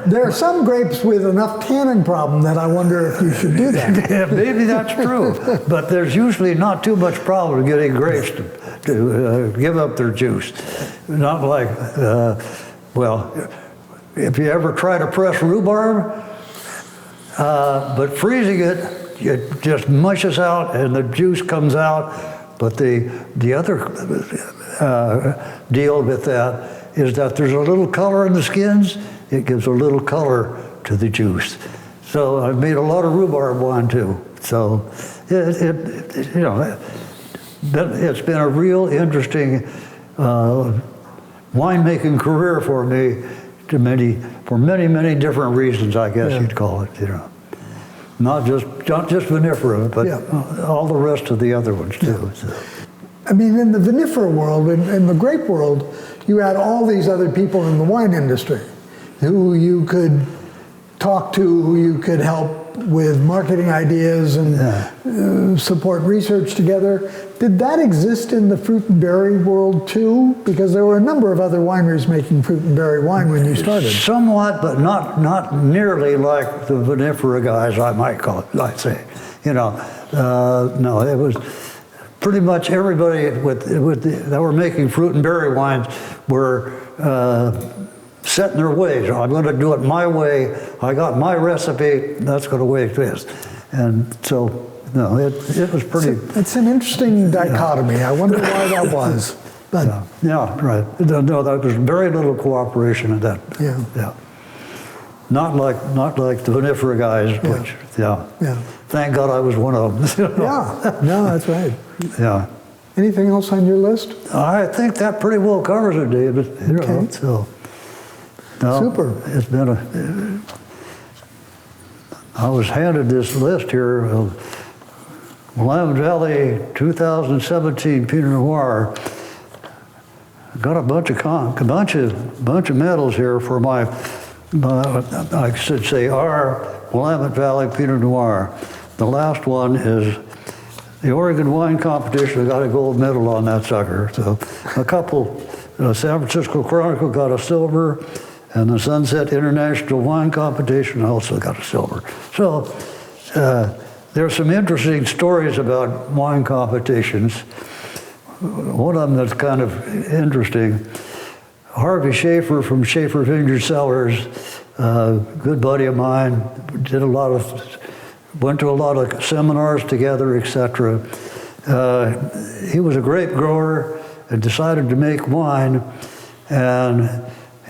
there are some grapes with enough tannin problem that I wonder if you should do that. Yeah, maybe that's true. But there's usually not too much problem getting grapes to give up their juice. Not like, if you ever try to press rhubarb, but freezing it just mushes out and the juice comes out. But the other deal with that is that there's a little color in the skins. It gives a little color to the juice. So I've made a lot of rhubarb wine too. So it's been a real interesting winemaking career for me, for many different reasons, I guess you'd call it. Not just vinifera, but all the rest of the other ones too. So. I mean, in the vinifera world, in the grape world, you had all these other people in the wine industry who you could talk to, who you could help with marketing ideas and support research together. Did that exist in the fruit and berry world too? Because there were a number of other wineries making fruit and berry wine when you started. Somewhat, but not nearly like the vinifera guys, I might call it, I'd say. No, it was pretty much everybody that were making fruit and berry wines were set in their ways. I'm going to do it my way. I got my recipe. That's going to way it is. And so, it was pretty. It's an interesting dichotomy. I wonder why that was. But right. No, there was very little cooperation in that. Yeah. Not like the vinifera guys, which Thank God I was one of them. No, that's right. Yeah. Anything else on your list? I think that pretty well covers it, David. Okay. Super. It's been I was handed this list here of Willamette Valley 2017 Pinot Noir. Got a bunch of medals here for my I should say our Willamette Valley Pinot Noir. The last one is the Oregon Wine Competition. I got a gold medal on that sucker. So a couple, San Francisco Chronicle got a silver, and the Sunset International Wine Competition also got a silver. So there's some interesting stories about wine competitions. One of them that's kind of interesting, Harvey Schaefer from Schaefer Vineyard Cellars good buddy of mine, went to a lot of seminars together, etc. He was a grape grower and decided to make wine. And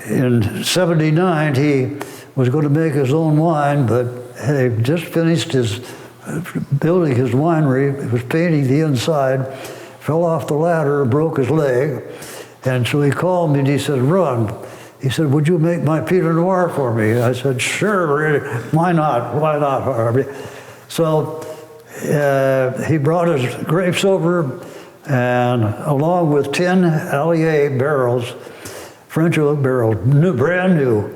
in '79, he was going to make his own wine, but he just finished building his winery. He was painting the inside, fell off the ladder, broke his leg. And so he called me and he said, "Ron," he said, "would you make my Pinot Noir for me?" I said, "Sure, really. Why not? Why not, Harvey?" So he brought his grapes over, and along with 10 Allier barrels, French oak barrels, brand new,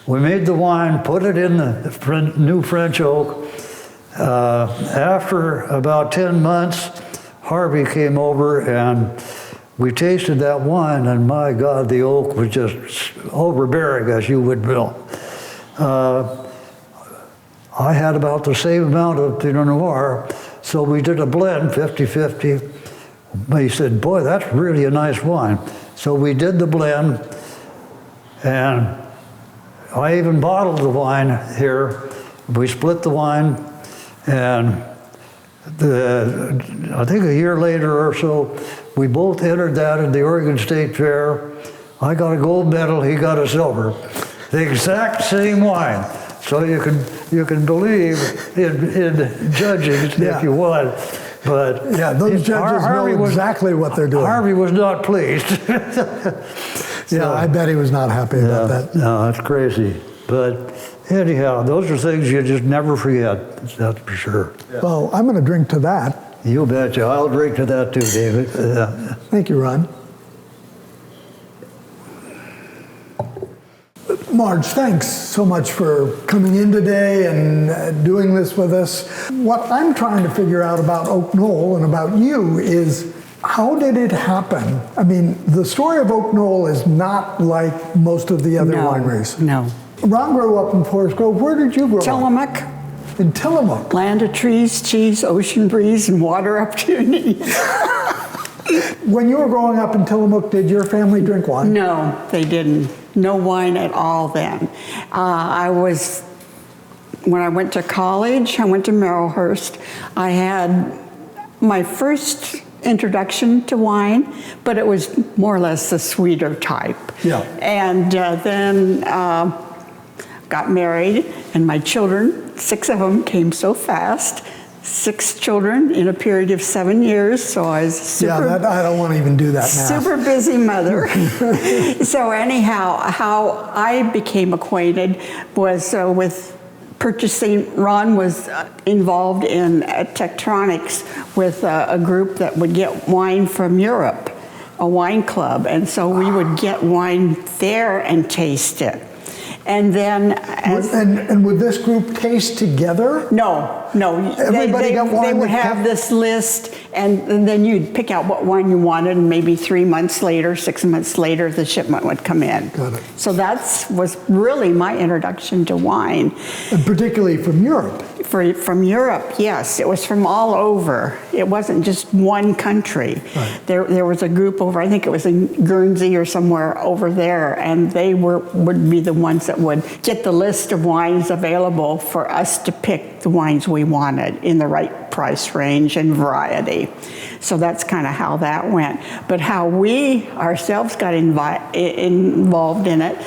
we made the wine, put it in the new French oak. After about 10 months, Harvey came over and we tasted that wine, and my God, the oak was just overbearing, as you would know. I had about the same amount of Pinot Noir, so we did a blend, 50-50. He said, "Boy, that's really a nice wine." So we did the blend, and I even bottled the wine here. We split the wine, and I think a year later or so, we both entered that in the Oregon State Fair. I got a gold medal, he got a silver. The exact same wine. So you can believe in judging if you want. But yeah, those judges know exactly what they're doing. Harvey was not pleased. Yeah, I bet he was not happy about that. No, it's crazy. But anyhow, those are things you just never forget, that's for sure. Yeah. Well, I'm going to drink to that. You betcha. I'll drink to that too, David. Thank you, Ron. Marj, thanks so much for coming in today and doing this with us. What I'm trying to figure out about Oak Knoll and about you is, how did it happen? I mean, the story of Oak Knoll is not like most of the other wineries. No. Ron grew up in Forest Grove. Where did you grow up? Tillamook. In Tillamook. Land of trees, cheese, ocean breeze, and water up to your knees. When you were growing up in Tillamook, did your family drink wine? No, they didn't. No wine at all then. When I went to college, I went to Merrillhurst. I had my first introduction to wine, but it was more or less the sweeter type. Yeah. And then got married, and my children, 6 of them, came so fast. 6 children in a period of 7 years, so I was super, I don't want to even do that now. Super busy mother. So anyhow, how I became acquainted was with purchasing. Ron was involved in Tektronix with a group that would get wine from Europe, a wine club, and so we would get wine there and taste it. And then, and would this group taste together? No. Everybody got wine. They would have this list, and then you'd pick out what wine you wanted, and maybe 3 months later, 6 months later, the shipment would come in. Got it. So that was really my introduction to wine. And particularly from Europe. From Europe, yes. It was from all over. It wasn't just one country. Right. There was a group over, I think it was in Guernsey or somewhere over there, and they would be the ones that would get the list of wines available for us to pick the wines we wanted in the right price range and variety. So that's kind of how that went. But how we ourselves got involved in it,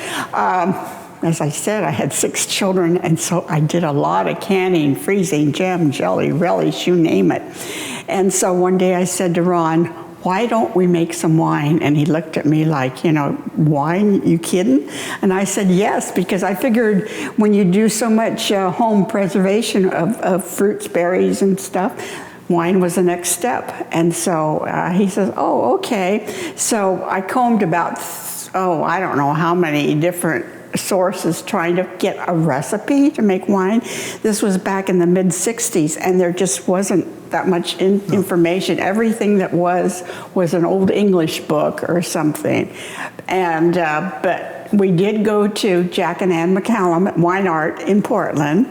as I said, I had 6 children, and so I did a lot of canning, freezing, jam, jelly, relish, you name it. And so one day I said to Ron, "Why don't we make some wine?" And he looked at me like, "Wine? You kidding?" And I said, "Yes," because I figured when you do so much home preservation of fruits, berries, and stuff, wine was the next step. And so he says, "Oh, okay." So I combed about, I don't know how many different sources trying to get a recipe to make wine. This was back in the mid-'60s, and there just wasn't that much information. Everything that was an old English book or something. And but we did go to Jack and Ann McCallum at WineArt in Portland,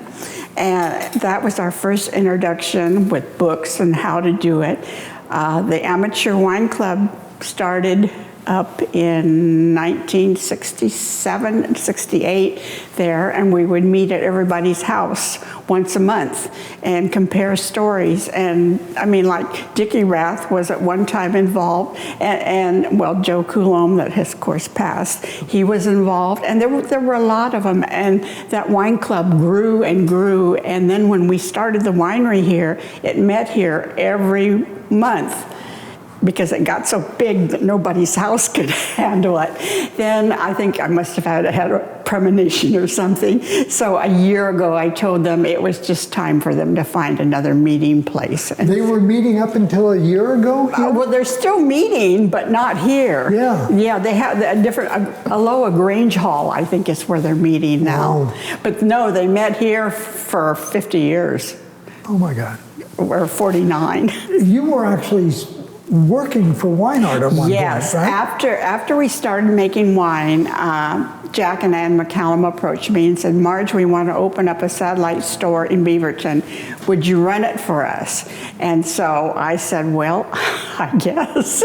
and that was our first introduction with books and how to do it. The Amateur Wine Club started up in 1967 and 68 there, and we would meet at everybody's house once a month and compare stories. And I mean, like Dickie Rath was at one time involved, and well, Joe Coulombe, that has of course passed, he was involved, and there were a lot of them, and that wine club grew and grew. And then when we started the winery here, it met here every month, because it got so big that nobody's house could handle it. Then I think I must have had a premonition or something. So a year ago, I told them it was just time for them to find another meeting place. And They were meeting up until a year ago here? well, they're still meeting, but not here. Yeah. Yeah, they have a different, Aloha Grange Hall, I think is where they're meeting now. Wow. But no, they met here for 50 years, Oh my God. or 49. You were actually working for WineArt at one Yes, point, right? after we started making wine, Jack and Ann McCallum approached me and said, Marge, we want to open up a satellite store in Beaverton. Would you run it for us? And so I said, well, I guess,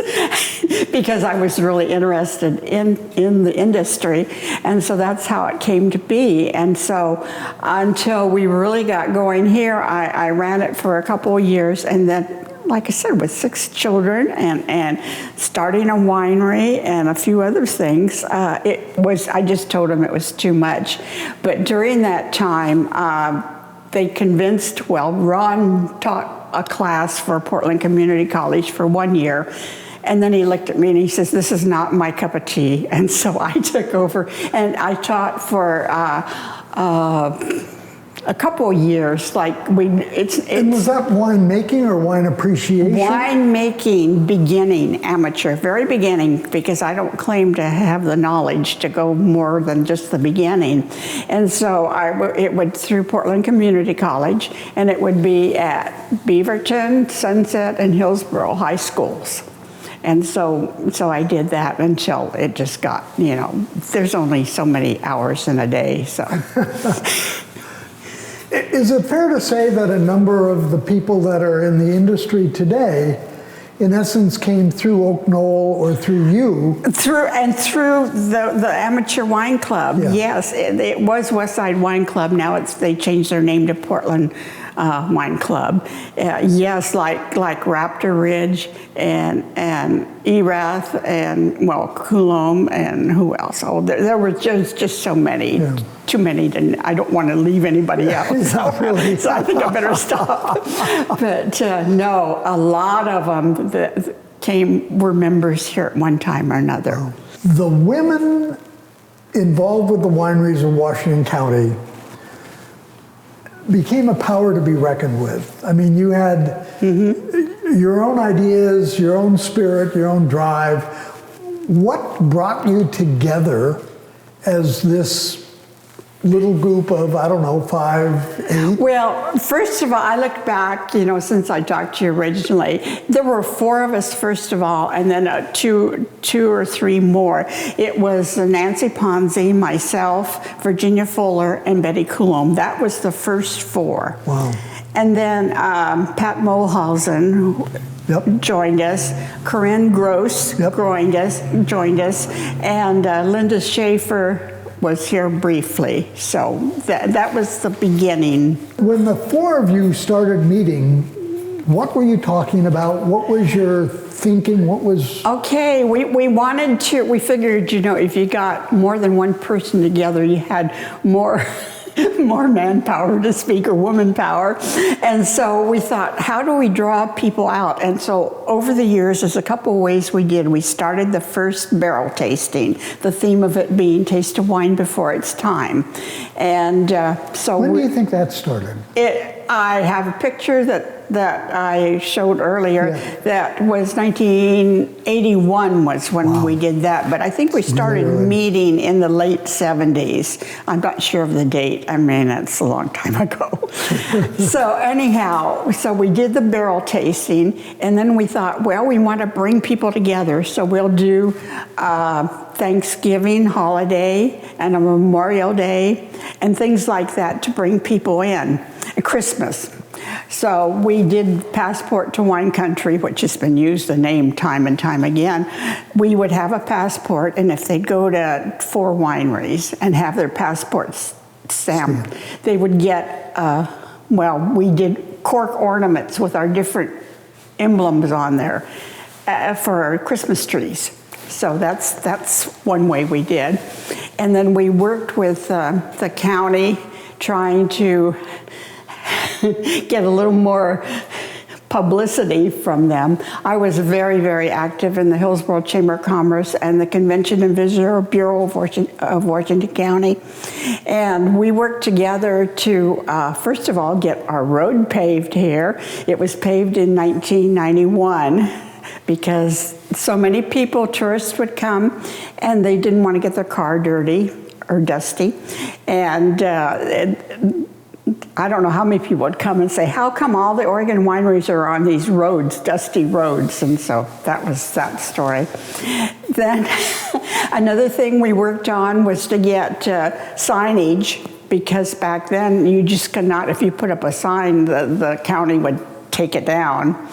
because I was really interested in the industry. And so that's how it came to be. And so until we really got going here, I ran it for a couple of years, and then, like I said, with 6 children and starting a winery and a few other things, I just told them it was too much. But during that time, they convinced, Ron taught a class for Portland Community College for 1 year. And then he looked at me and he says, this is not my cup of tea. And so I took over and I taught for a couple of years. And was that wine making or wine appreciation? Wine making, beginning, amateur, very beginning, because I don't claim to have the knowledge to go more than just the beginning. And so it would through Portland Community College, and it would be at Beaverton, Sunset, and Hillsborough high schools. And so I did that until it just got, there's only so many hours in a day, so. Is it fair to say that a number of the people that are in the industry today, in essence, came through Oak Knoll or through you? Through the amateur wine club, Yeah. yes. It was Westside Wine Club. Now they changed their name to Portland Wine Club. Yes, like Raptor Ridge and Erath and Coulombe and who else? Oh, there were just so many. Yeah. Too many. I don't want to leave anybody out. Not really. So I think I better stop. But no, a lot of them that were members here at one time or another. The women involved with the wineries in Washington County became a power to be reckoned with. I mean, you had your own ideas, your own spirit, your own drive. What brought you together as this little group of, 5, 8? Well, first of all, I look back, since I talked to you originally, there were 4 of us, first of all, and then two or three more. It was Nancy Ponzi, myself, Virginia Fuller, and Betty Coulombe. That was the first 4. Wow. And then Pat Mulhausen joined us, Corinne Gross joined us, and Linda Schaefer was here briefly. So that was the beginning. When the 4 of you started meeting, what were you talking about? What was your thinking? What was... Okay, we figured, if you got more than one person together, you had more manpower to speak, or woman power. And so we thought, how do we draw people out? And so over the years, there's a couple ways we did. We started the first barrel tasting, the theme of it being taste of wine before its time. And so When do you think that started? I have a picture that I showed earlier. Yeah. That was 1981 was when we did that. But I think we started meeting in the late 70s. I'm not sure of the date. I mean, it's a long time ago. So anyhow, we did the barrel tasting, and then we thought, we want to bring people together. So we'll do Thanksgiving holiday and a Memorial Day and things like that to bring people in. Christmas. So we did Passport to Wine Country, which has been used the name time and time again. We would have a passport, and if they'd go to 4 wineries and have their passports stamped, they would get, we did cork ornaments with our different emblems on there for our Christmas trees. So that's one way we did. And then we worked with the county trying to get a little more publicity from them. I was very, very active in the Hillsborough Chamber of Commerce and the Convention and Visitor Bureau of Washington County. And we worked together to, first of all, get our road paved here. It was paved in 1991 because so many people, tourists would come, and they didn't want to get their car dirty or dusty. And I don't know how many people would come and say, how come all the Oregon wineries are on these roads, dusty roads? And so that was that story. Then another thing we worked on was to get signage, because back then you just could not, if you put up a sign, the county would take it down.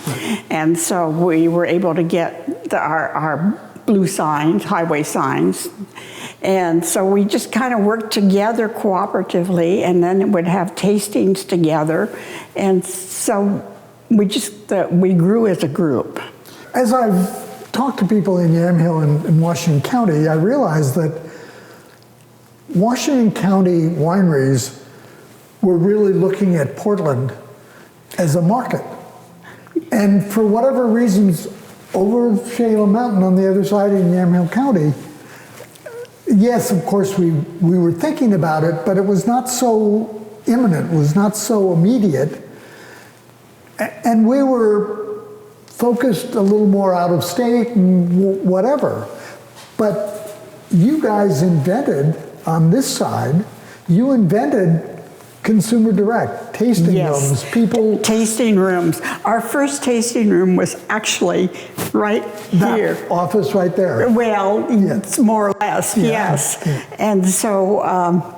And so we were able to get our blue signs, highway signs. And so we just kind of worked together cooperatively, and then would have tastings together. And so we grew as a group. As I've talked to people in Yamhill and Washington County, I realized that Washington County wineries were really looking at Portland as a market. And for whatever reasons, over Shayla Mountain on the other side in Yamhill County, yes, of course, we were thinking about it, but it was not so imminent, was not so immediate. And we were focused a little more out of state and whatever. But you guys invented, on this side, you invented consumer direct, tasting rooms, people... Tasting rooms. Our first tasting room was actually right here. That office right there. Well, it's more or less, yes. Yeah. And so,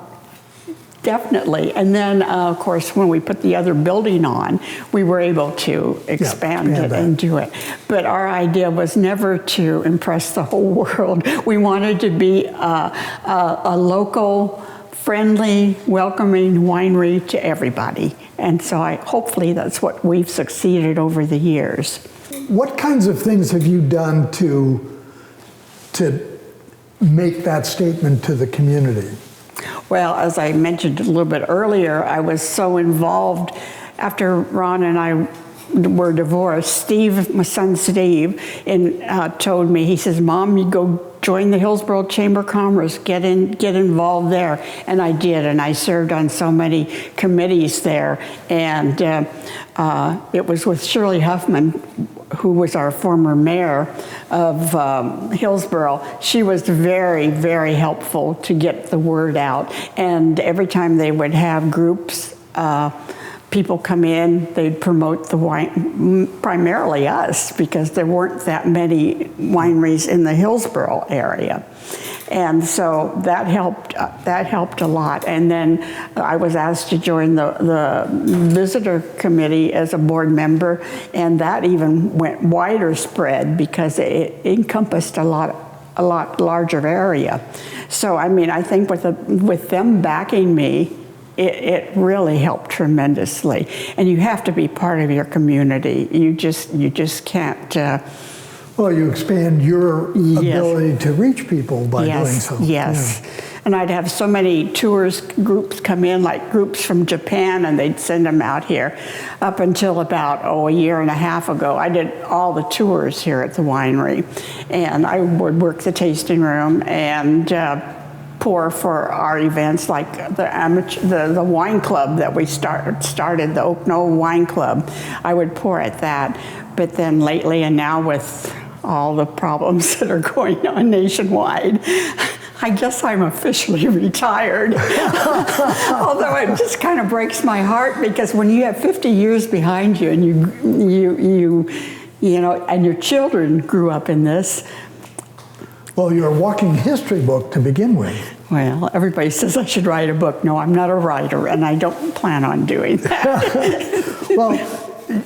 definitely. And then, of course, when we put the other building on, we were able to expand it and do it. But our idea was never to impress the whole world. We wanted to be a local, friendly, welcoming winery to everybody. And so hopefully that's what we've succeeded over the years. What kinds of things have you done to make that statement to the community? Well, as I mentioned a little bit earlier, I was so involved after Ron and I were divorced. Steve, my son Steve, told me, he says, Mom, you go join the Hillsborough Chamber of Commerce, get involved there. And I did, and I served on so many committees there. And it was with Shirley Huffman, who was our former mayor of Hillsborough. She was very, very helpful to get the word out. And every time they would have groups, people come in, they'd promote the wine, primarily us, because there weren't that many wineries in the Hillsborough area. And so that helped a lot. And then I was asked to join the visitor committee as a board member, and that even went wider spread because it encompassed a lot larger area. So I mean, I think with them backing me, it really helped tremendously. And you have to be part of your community. You just can't. Well, you expand your ability to reach people by doing so. Yes. Yeah. And I'd have so many tourist groups come in, like groups from Japan, and they'd send them out here. Up until about, a year and a half ago, I did all the tours here at the winery. And I would work the tasting room and pour for our events, like the wine club that we started, the Knoll Wine Club. I would pour at that. But then lately, and now with all the problems that are going on nationwide, I guess I'm officially retired. Although it just kind of breaks my heart, because when you have 50 years behind you and you know, and your children grew up in this. Well, you're a walking history book to begin with. Well, everybody says I should write a book. No, I'm not a writer, and I don't plan on doing that. Well,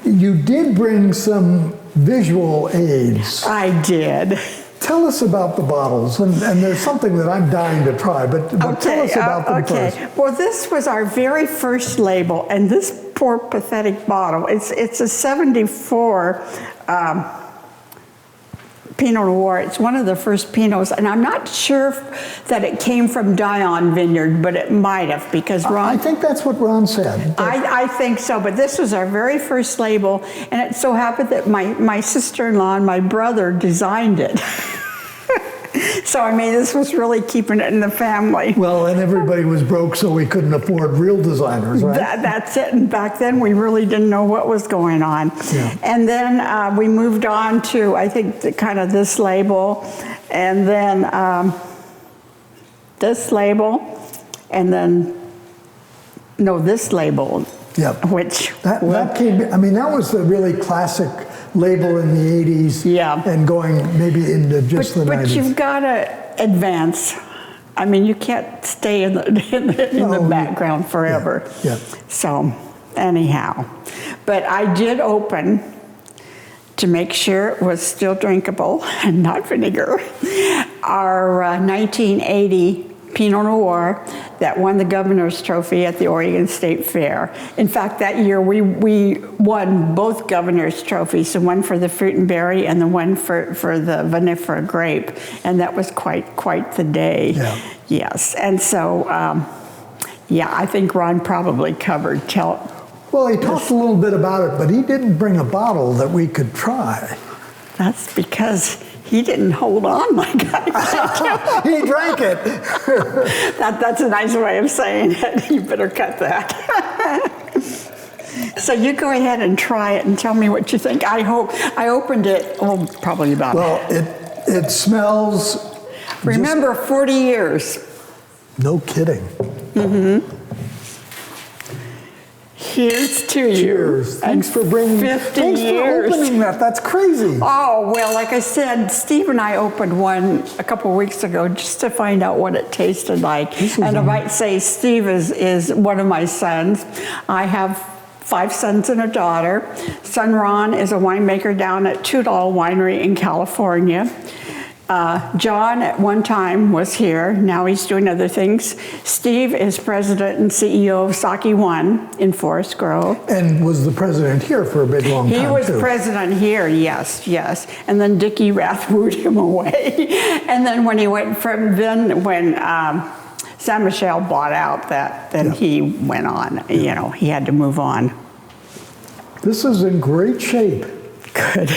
you did bring some visual aids. I did. Tell us about the bottles, and there's something that I'm dying to try, but tell us about them first. Well, this was our very first label, and this poor pathetic bottle, it's a 74 Pinot Noir. It's one of the first Pinots, and I'm not sure that it came from Dion Vineyard, but it might have, because Ron... I think that's what Ron said. I think so, but this was our very first label, and it so happened that my sister-in-law and my brother designed it. So, I mean, this was really keeping it in the family. Well, and everybody was broke, so we couldn't afford real designers, right? That's it. And back then, we really didn't know what was going on. Yeah. And then we moved on to, I think, this label, and then this label, and then, no, this label. Yep. Which that came, I mean, that was the really classic label in the 80s. Yeah. And going maybe into just the 90s. But you've got to advance. I mean, you can't stay in the background forever. Yeah. So, anyhow. But I did open, to make sure it was still drinkable and not vinegar, our 1980 Pinot Noir that won the Governor's Trophy at the Oregon State Fair. In fact, that year we won both Governor's Trophies, the one for the fruit and berry and the one for the vinifera grape, and that was quite the day. Yeah. Yes, and so, yeah, I think Ron probably covered. Well, he talked a little bit about it, but he didn't bring a bottle that we could try. That's because he didn't hold on like I did. He drank it. That's a nice way of saying it. You better cut that. So you go ahead and try it and tell me what you think. I opened it, probably about... Well, it smells... Remember, 40 years. No kidding. Mm-hmm. Here's to you. Cheers. Thanks for bringing... 50 Thanks years. for opening that. That's crazy. Oh, well, like I said, Steve and I opened one a couple of weeks ago just to find out what it tasted like. And I might say Steve is one of my sons. I have 5 sons and a daughter. Son Ron is a winemaker down at Knoll Winery in California. John at one time was here. Now he's doing other things. Steve is president and CEO of Sake One in Forest Grove. And was the president here for a big long time, He was too. president here, yes. And then Dickie Rath wooed him away. And then when he went when San Michel bought out then he went on. You know, he had to move on. This is in great shape. Good.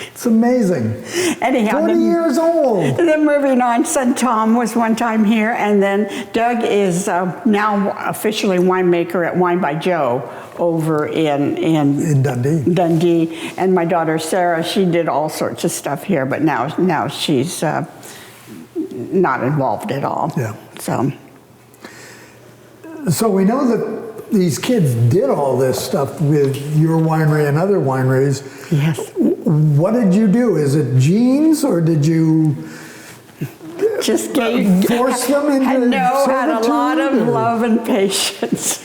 It's amazing. Anyhow, 40 years old. Then moving on, son Tom was one time here, and then Doug is now officially winemaker at Wine by Joe over in Dundee. And my daughter Sarah, she did all sorts of stuff here, but now she's not involved at all. Yeah. So we know that these kids did all this stuff with your winery and other wineries. Yes. What did you do? Is it genes, or did you just force them into No, had a lot of servitude, or? love and patience.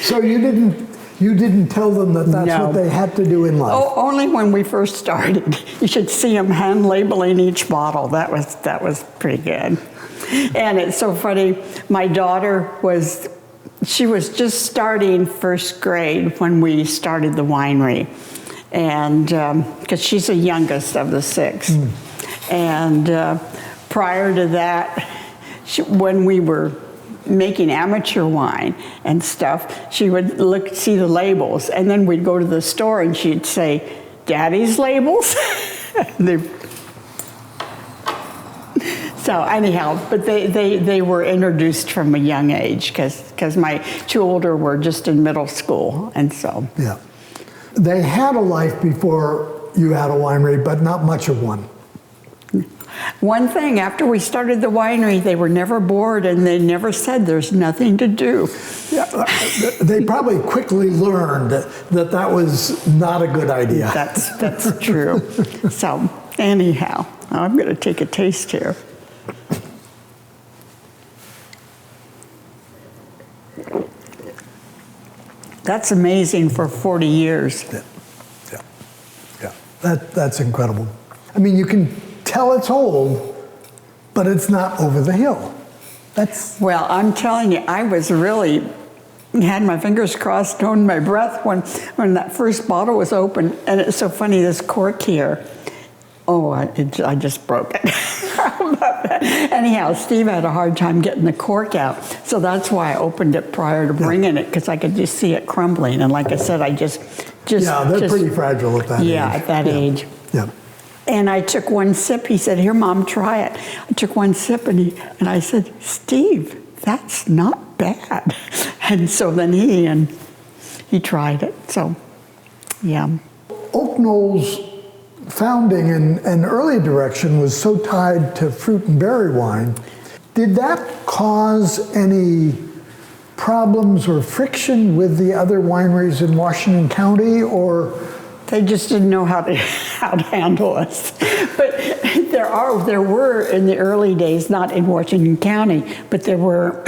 So you didn't tell them that that's No. what they had to do in life? Oh, only when we first started. You should see them hand labeling each bottle. That was pretty good. And it's so funny. My daughter was just starting first grade when we started the winery, and because she's the youngest of the 6. And prior to that, when we were making amateur wine and stuff, she would see the labels, and then we'd go to the store and she'd say, "Daddy's labels." So anyhow, but they were introduced from a young age because my 2 older were just in middle school, and so. Yeah. They had a life before you had a winery, but not much of one. One thing, after we started the winery, they were never bored, and they never said there's nothing to do. Yeah, they probably quickly learned that was not a good idea. That's true. So anyhow, I'm going to take a taste here. That's amazing for 40 years. Yeah, yeah, yeah. That's incredible. I mean, you can tell it's old, but it's not over the hill. Well, I'm telling you, I was really had my fingers crossed, holding my breath when that first bottle was open. And it's so funny, this cork here. Oh, I just broke it. Anyhow, Steve had a hard time getting the cork out, so that's why I opened it prior to bringing it, because I could just see it crumbling. And like I said, I just yeah, they're pretty fragile at that age. Yeah, at that age. Yeah. And I took one sip. He said, "Here, Mom, try it." I took one sip, and I said, "Steve, that's not bad." And so then he tried it. So, yeah. Oak Knoll's founding and early direction was so tied to fruit and berry wine. Did that cause any problems or friction with the other wineries in Washington County, or? They just didn't know how to handle us. But there were in the early days, not in Washington County, but there were,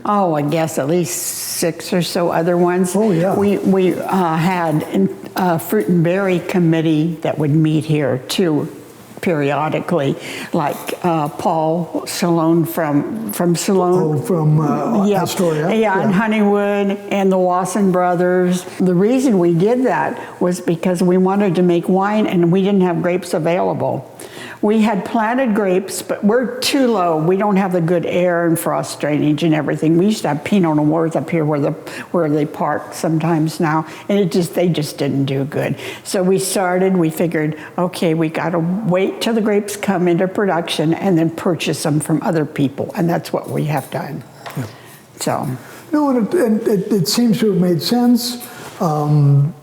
I guess at least 6 or so other ones. Oh yeah. We had a fruit and berry committee that would meet here too, periodically, like Paul Salone from Salone. Oh, from Astoria. Yeah, and Honeywood and the Wasson brothers. The reason we did that was because we wanted to make wine and we didn't have grapes available. We had planted grapes, but we're too low. We don't have the good air and frost drainage and everything. We used to have Pinot Noirs up here where they park sometimes now, and they just didn't do good. So we figured, okay, we got to wait till the grapes come into production and then purchase them from other people, and that's what we have done. Yeah. So. No, and it seems to have made sense. Do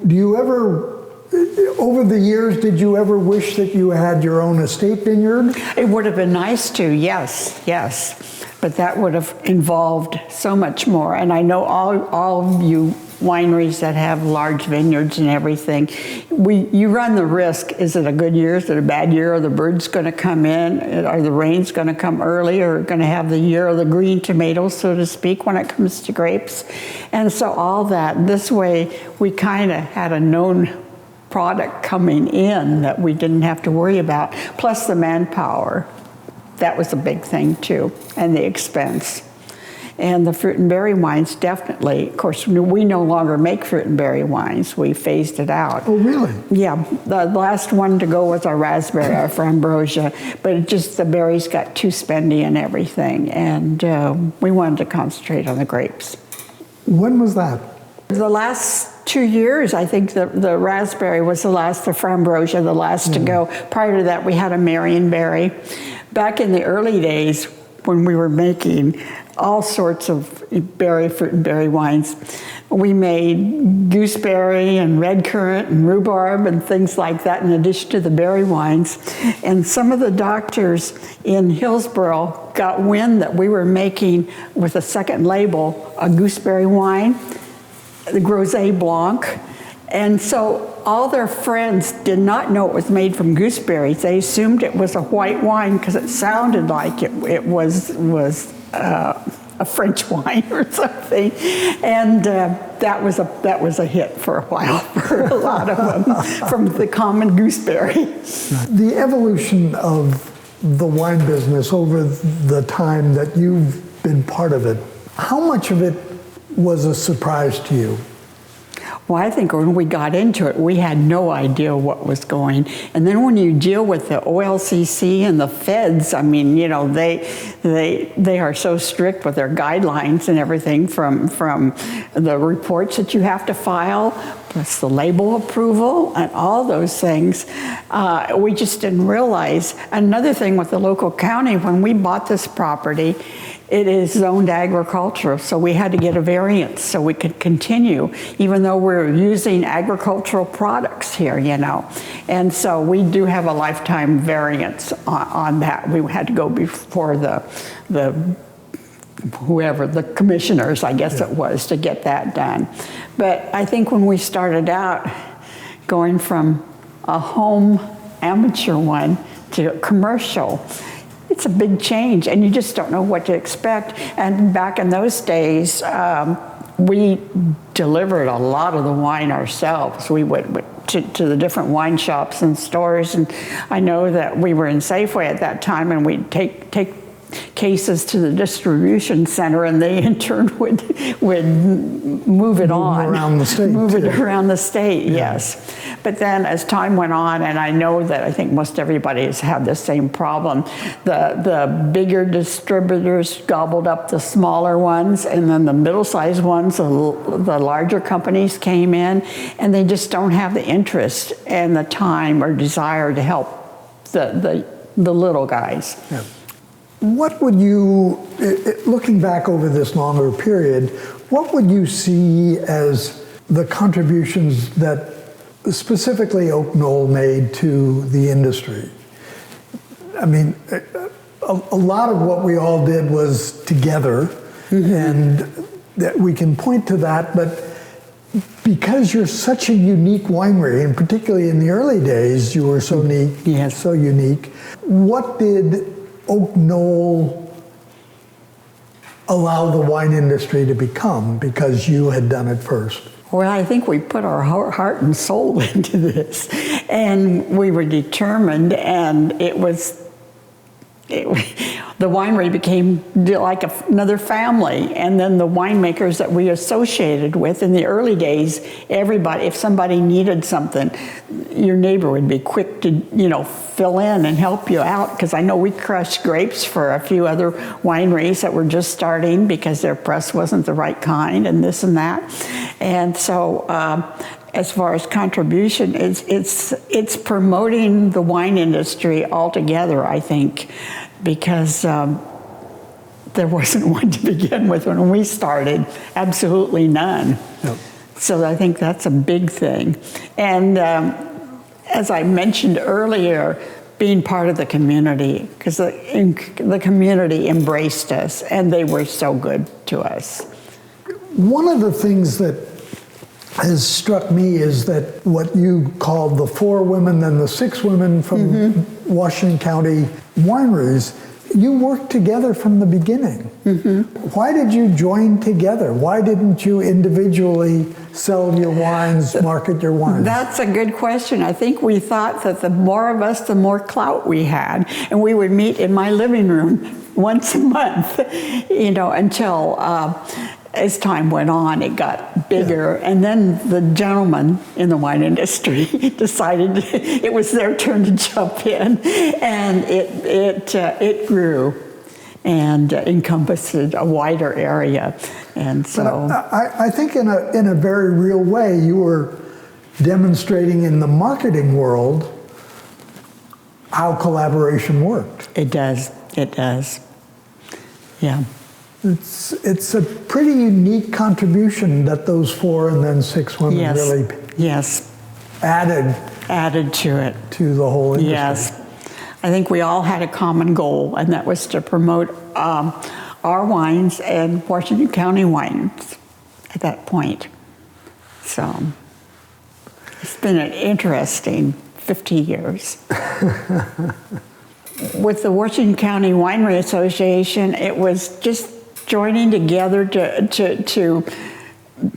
you ever, over the years, did you ever wish that you had your own estate vineyard? It would have been nice to, yes. But that would have involved so much more. And I know all of you wineries that have large vineyards and everything, you run the risk. Is it a good year? Is it a bad year? Are the birds going to come in? Are the rains going to come early? Or going to have the year of the green tomatoes, so to speak, when it comes to grapes? And so all that, this way, we kind of had a known product coming in that we didn't have to worry about, plus the manpower. That was a big thing too, and the expense. And the fruit and berry wines, definitely. Of course, we no longer make fruit and berry wines. We phased it out. Oh, really? Yeah. The last one to go was our raspberry, our Framboesa, but the berries got too spendy and everything, and we wanted to concentrate on the grapes. When was that? The last 2 years, I think the raspberry was the Framboesa, the last to go. Prior to that, we had a Marionberry. Back in the early days, when we were making all sorts of fruit and berry wines, we made gooseberry and red currant and rhubarb and things like that in addition to the berry wines. And some of the doctors in Hillsborough got wind that we were making, with a second label, a gooseberry wine, the Gros Blanc. And so all their friends did not know it was made from gooseberries. They assumed it was a white wine because it sounded like it was a French wine or something. And that was a hit for a while for a lot of them from the common gooseberry. The evolution of the wine business over the time that you've been part of it, how much of it was a surprise to you? Well, I think when we got into it, we had no idea what was going. And then when you deal with the OLCC and the feds, I mean, they are so strict with their guidelines and everything, from the reports that you have to file, plus the label approval and all those things. We just didn't realize. Another thing with the local county, when we bought this property, it is zoned agricultural, so we had to get a variance so we could continue, even though we're using agricultural products here, And so we do have a lifetime variance on that. We had to go before the commissioners, I guess it was, to get that done. But I think when we started out, going from a home amateur one to a commercial, it's a big change, and you just don't know what to expect. And back in those days, we delivered a lot of the wine ourselves. We went to the different wine shops and stores, and I know that we were in Safeway at that time, and we'd take cases to the distribution center, and they in turn would move it on. Around the state. Move it around the state, yes. But then as time went on, and I know that I think most everybody has had the same problem, the bigger distributors gobbled up the smaller ones, and then the middle-sized ones, the larger companies came in, and they just don't have the interest and the time or desire to help the little guys. Yeah. What would you, looking back over this longer period, what would you see as the contributions that specifically Oak Knoll made to the industry? I mean, a lot of what we all did was together, and that we can point to that, but because you're such a unique winery, and particularly in the early days, you were so unique, yes. so unique. What did Oak Knoll allow the wine industry to become because you had done it first? Well, I think we put our heart and soul into this, and we were determined, and the winery became like another family. And then the winemakers that we associated with in the early days, everybody, if somebody needed something, your neighbor would be quick to, fill in and help you out. Because I know we crushed grapes for a few other wineries that were just starting because their press wasn't the right kind and this and that. And so as far as contribution, it's promoting the wine industry altogether, I think, because there wasn't one to begin with when we started, absolutely none. Yep. So I think that's a big thing. And as I mentioned earlier, being part of the community, because the community embraced us and they were so good to us. One of the things that has struck me is that what you called the 4 women and the 6 women from Washington County wineries, you worked together from the beginning. Why did you join together? Why didn't you individually sell your wines, market your wines? That's a good question. I think we thought that the more of us, the more clout we had. And we would meet in my living room once a month, until as time went on, it got bigger. Yeah. And then the gentlemen in the wine industry decided it was their turn to jump in, and it grew and encompassed a wider area. And so I think in a very real way, you were demonstrating in the marketing world how collaboration worked. It does. Yeah. It's a pretty unique contribution that those 4 and then 6 women really added to it, to the whole industry. Yes, I think we all had a common goal, and that was to promote our wines and Washington County wines at that point. So it's been an interesting 50 years. With the Washington County Winery Association, it was just joining together to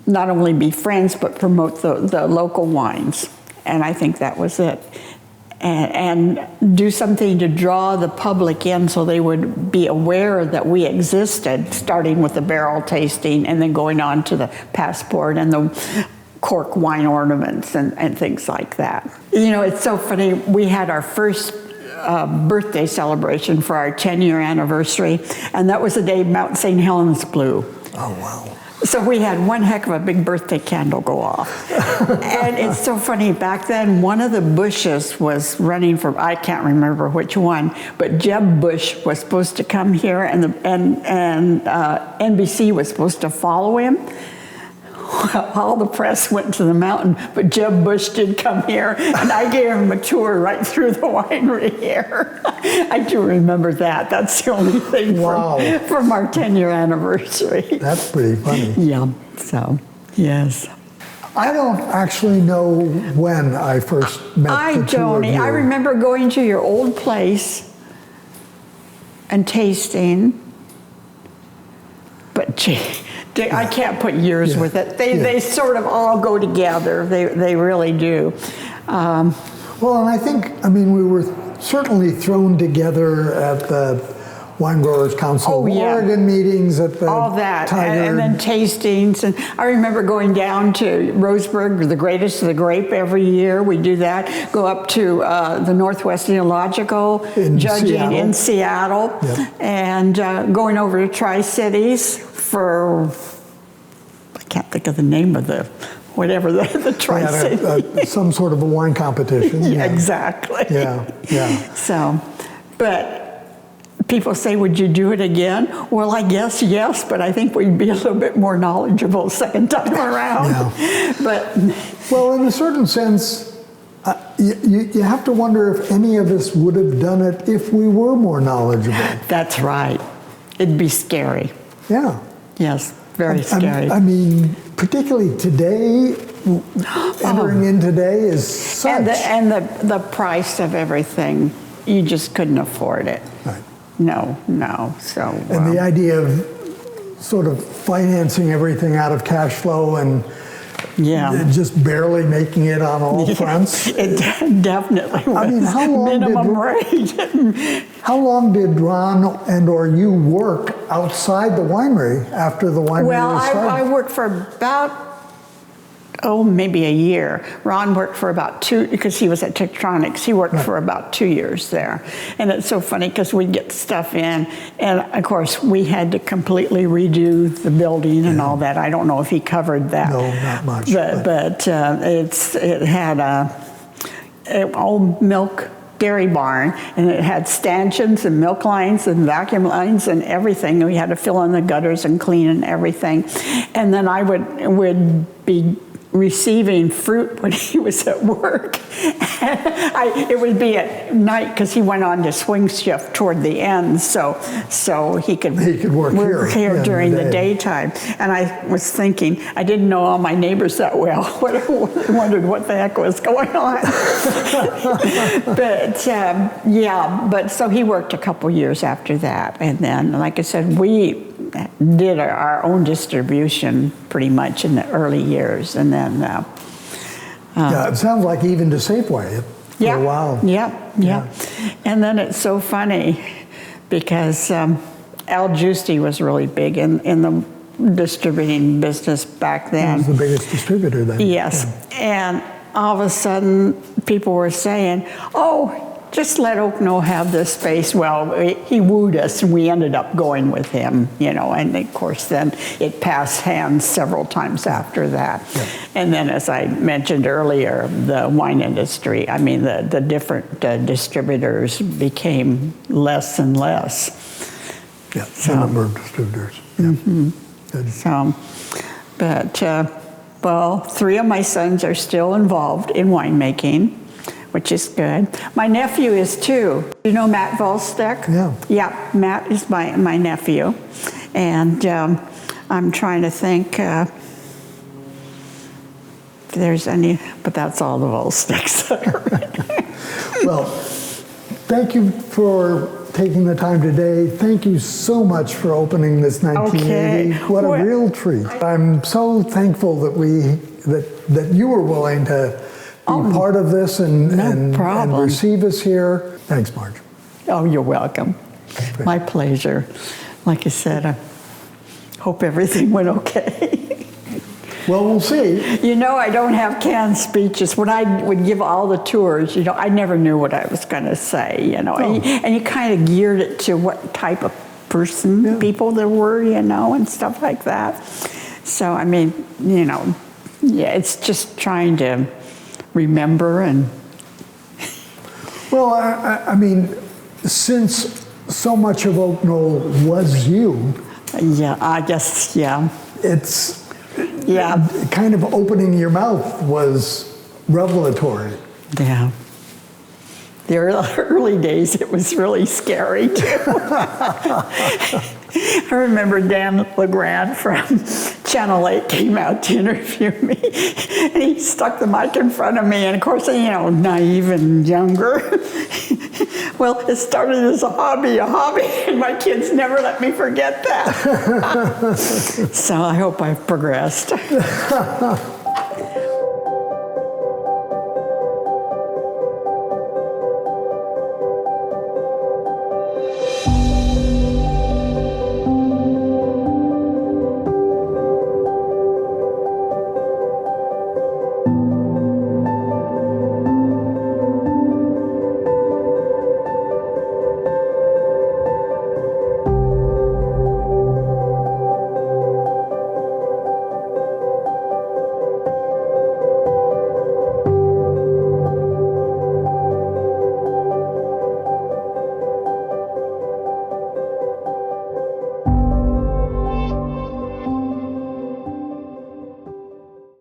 not only be friends, but promote the local wines. And I think that was it. And do something to draw the public in so they would be aware that we existed, starting with the barrel tasting and then going on to the passport and the cork wine ornaments and things like that. It's so funny. We had our first birthday celebration for our 10-year anniversary, and that was the day Mount St. Helens blew. Oh, wow. So we had one heck of a big birthday candle go off. And it's so funny, back then one of the Bushes was running for, I can't remember which one, but Jeb Bush was supposed to come here, and NBC was supposed to follow him. All the press went to the mountain, but Jeb Bush did come here, and I gave him a tour right through the winery here. I do remember that. That's the only thing from our 10-year anniversary. That's pretty funny. Yeah, so, yes. I don't actually know when I first met the two of you. I remember going to your old place and tasting, but gee, I can't put years with it. They sort of all go together. They really do. Well, and I think, I mean, we were certainly thrown together at the Wine Growers Council of Oregon meetings, at the all that, Tiger. and then tastings. And I remember going down to Roseburg, the greatest of the grape, every year. We do that. Go up to the Northwest Enological, judging in Seattle, and going over to Tri-Cities for, I can't think of the name of the, whatever the Tri-City. Some sort of a wine competition. Exactly. Yeah. So, but people say, would you do it again? Well, I guess yes, but I think we'd be a little bit more knowledgeable second time around. But well, in a certain sense, you have to wonder if any of us would have done it if we were more knowledgeable. That's right. It'd be scary. Yeah. Yes, very scary. I mean, particularly today, entering in today is such. And the price of everything, you just couldn't afford it. Right. No. So. And the idea of sort of financing everything out of cash flow and just barely making it on all fronts. It definitely was. I mean, minimum rate. How long did Ron or you work outside the winery after the winery was started? Well, I worked for about, maybe a year. Ron worked for about 2, because he was at Tektronix. He worked for about 2 years there. And it's so funny because we'd get stuff in, and of course we had to completely redo the building and all that. I don't know if he covered that. No, not much. But it had an old milk dairy barn, and it had stanchions and milk lines and vacuum lines and everything. We had to fill in the gutters and clean and everything. And then I would be receiving fruit when he was at work. It would be at night because he went on to swing shift toward the end, so he could work here during the daytime. And I was thinking, I didn't know all my neighbors that well. I wondered what the heck was going on. But so he worked a couple years after that, and then, like I said, we did our own distribution pretty much in the early years, and then it sounds like even to Safeway for a while. Yeah. And then it's so funny because Al Giusti was really big in the distributing business back then. He was the biggest distributor then. Yes, and all of a sudden people were saying, just let Knoll have this space. Well, he wooed us, and we ended up going with him, and of course then it passed hands several times after that. And then, as I mentioned earlier, the wine industry, I mean, the different distributors became less and less. Yeah, the number of distributors. So, but 3 of my sons are still involved in winemaking, which is good. My nephew is too. You know Matt Vuylsteke? Yeah, Matt is my nephew. And I'm trying to think if there's any, but that's all the Vuylstekes that are. Well, thank you for taking the time today. Thank you so much for opening this 1980. What a real treat. I'm so thankful that you were willing to be part of this and receive us here. Thanks, Marj. Oh, you're welcome. My pleasure. Like I said, I hope everything went okay. Well, we'll see. I don't have canned speeches. When I would give all the tours, I never knew what I was going to say, and you kind of geared it to what type of person, people there were, and stuff like that. So, I mean, it's just trying to remember and. Well, I mean, since so much of Knoll was you. Yeah, I guess, It's. Kind of opening your mouth was revelatory. Yeah. The early days, it was really scary, too. I remember Dan LeGrand from Channel 8 came out to interview me, and he stuck the mic in front of me, and of course, you know, naive and younger. Well, it started as a hobby, and my kids never let me forget that. So I hope I've progressed.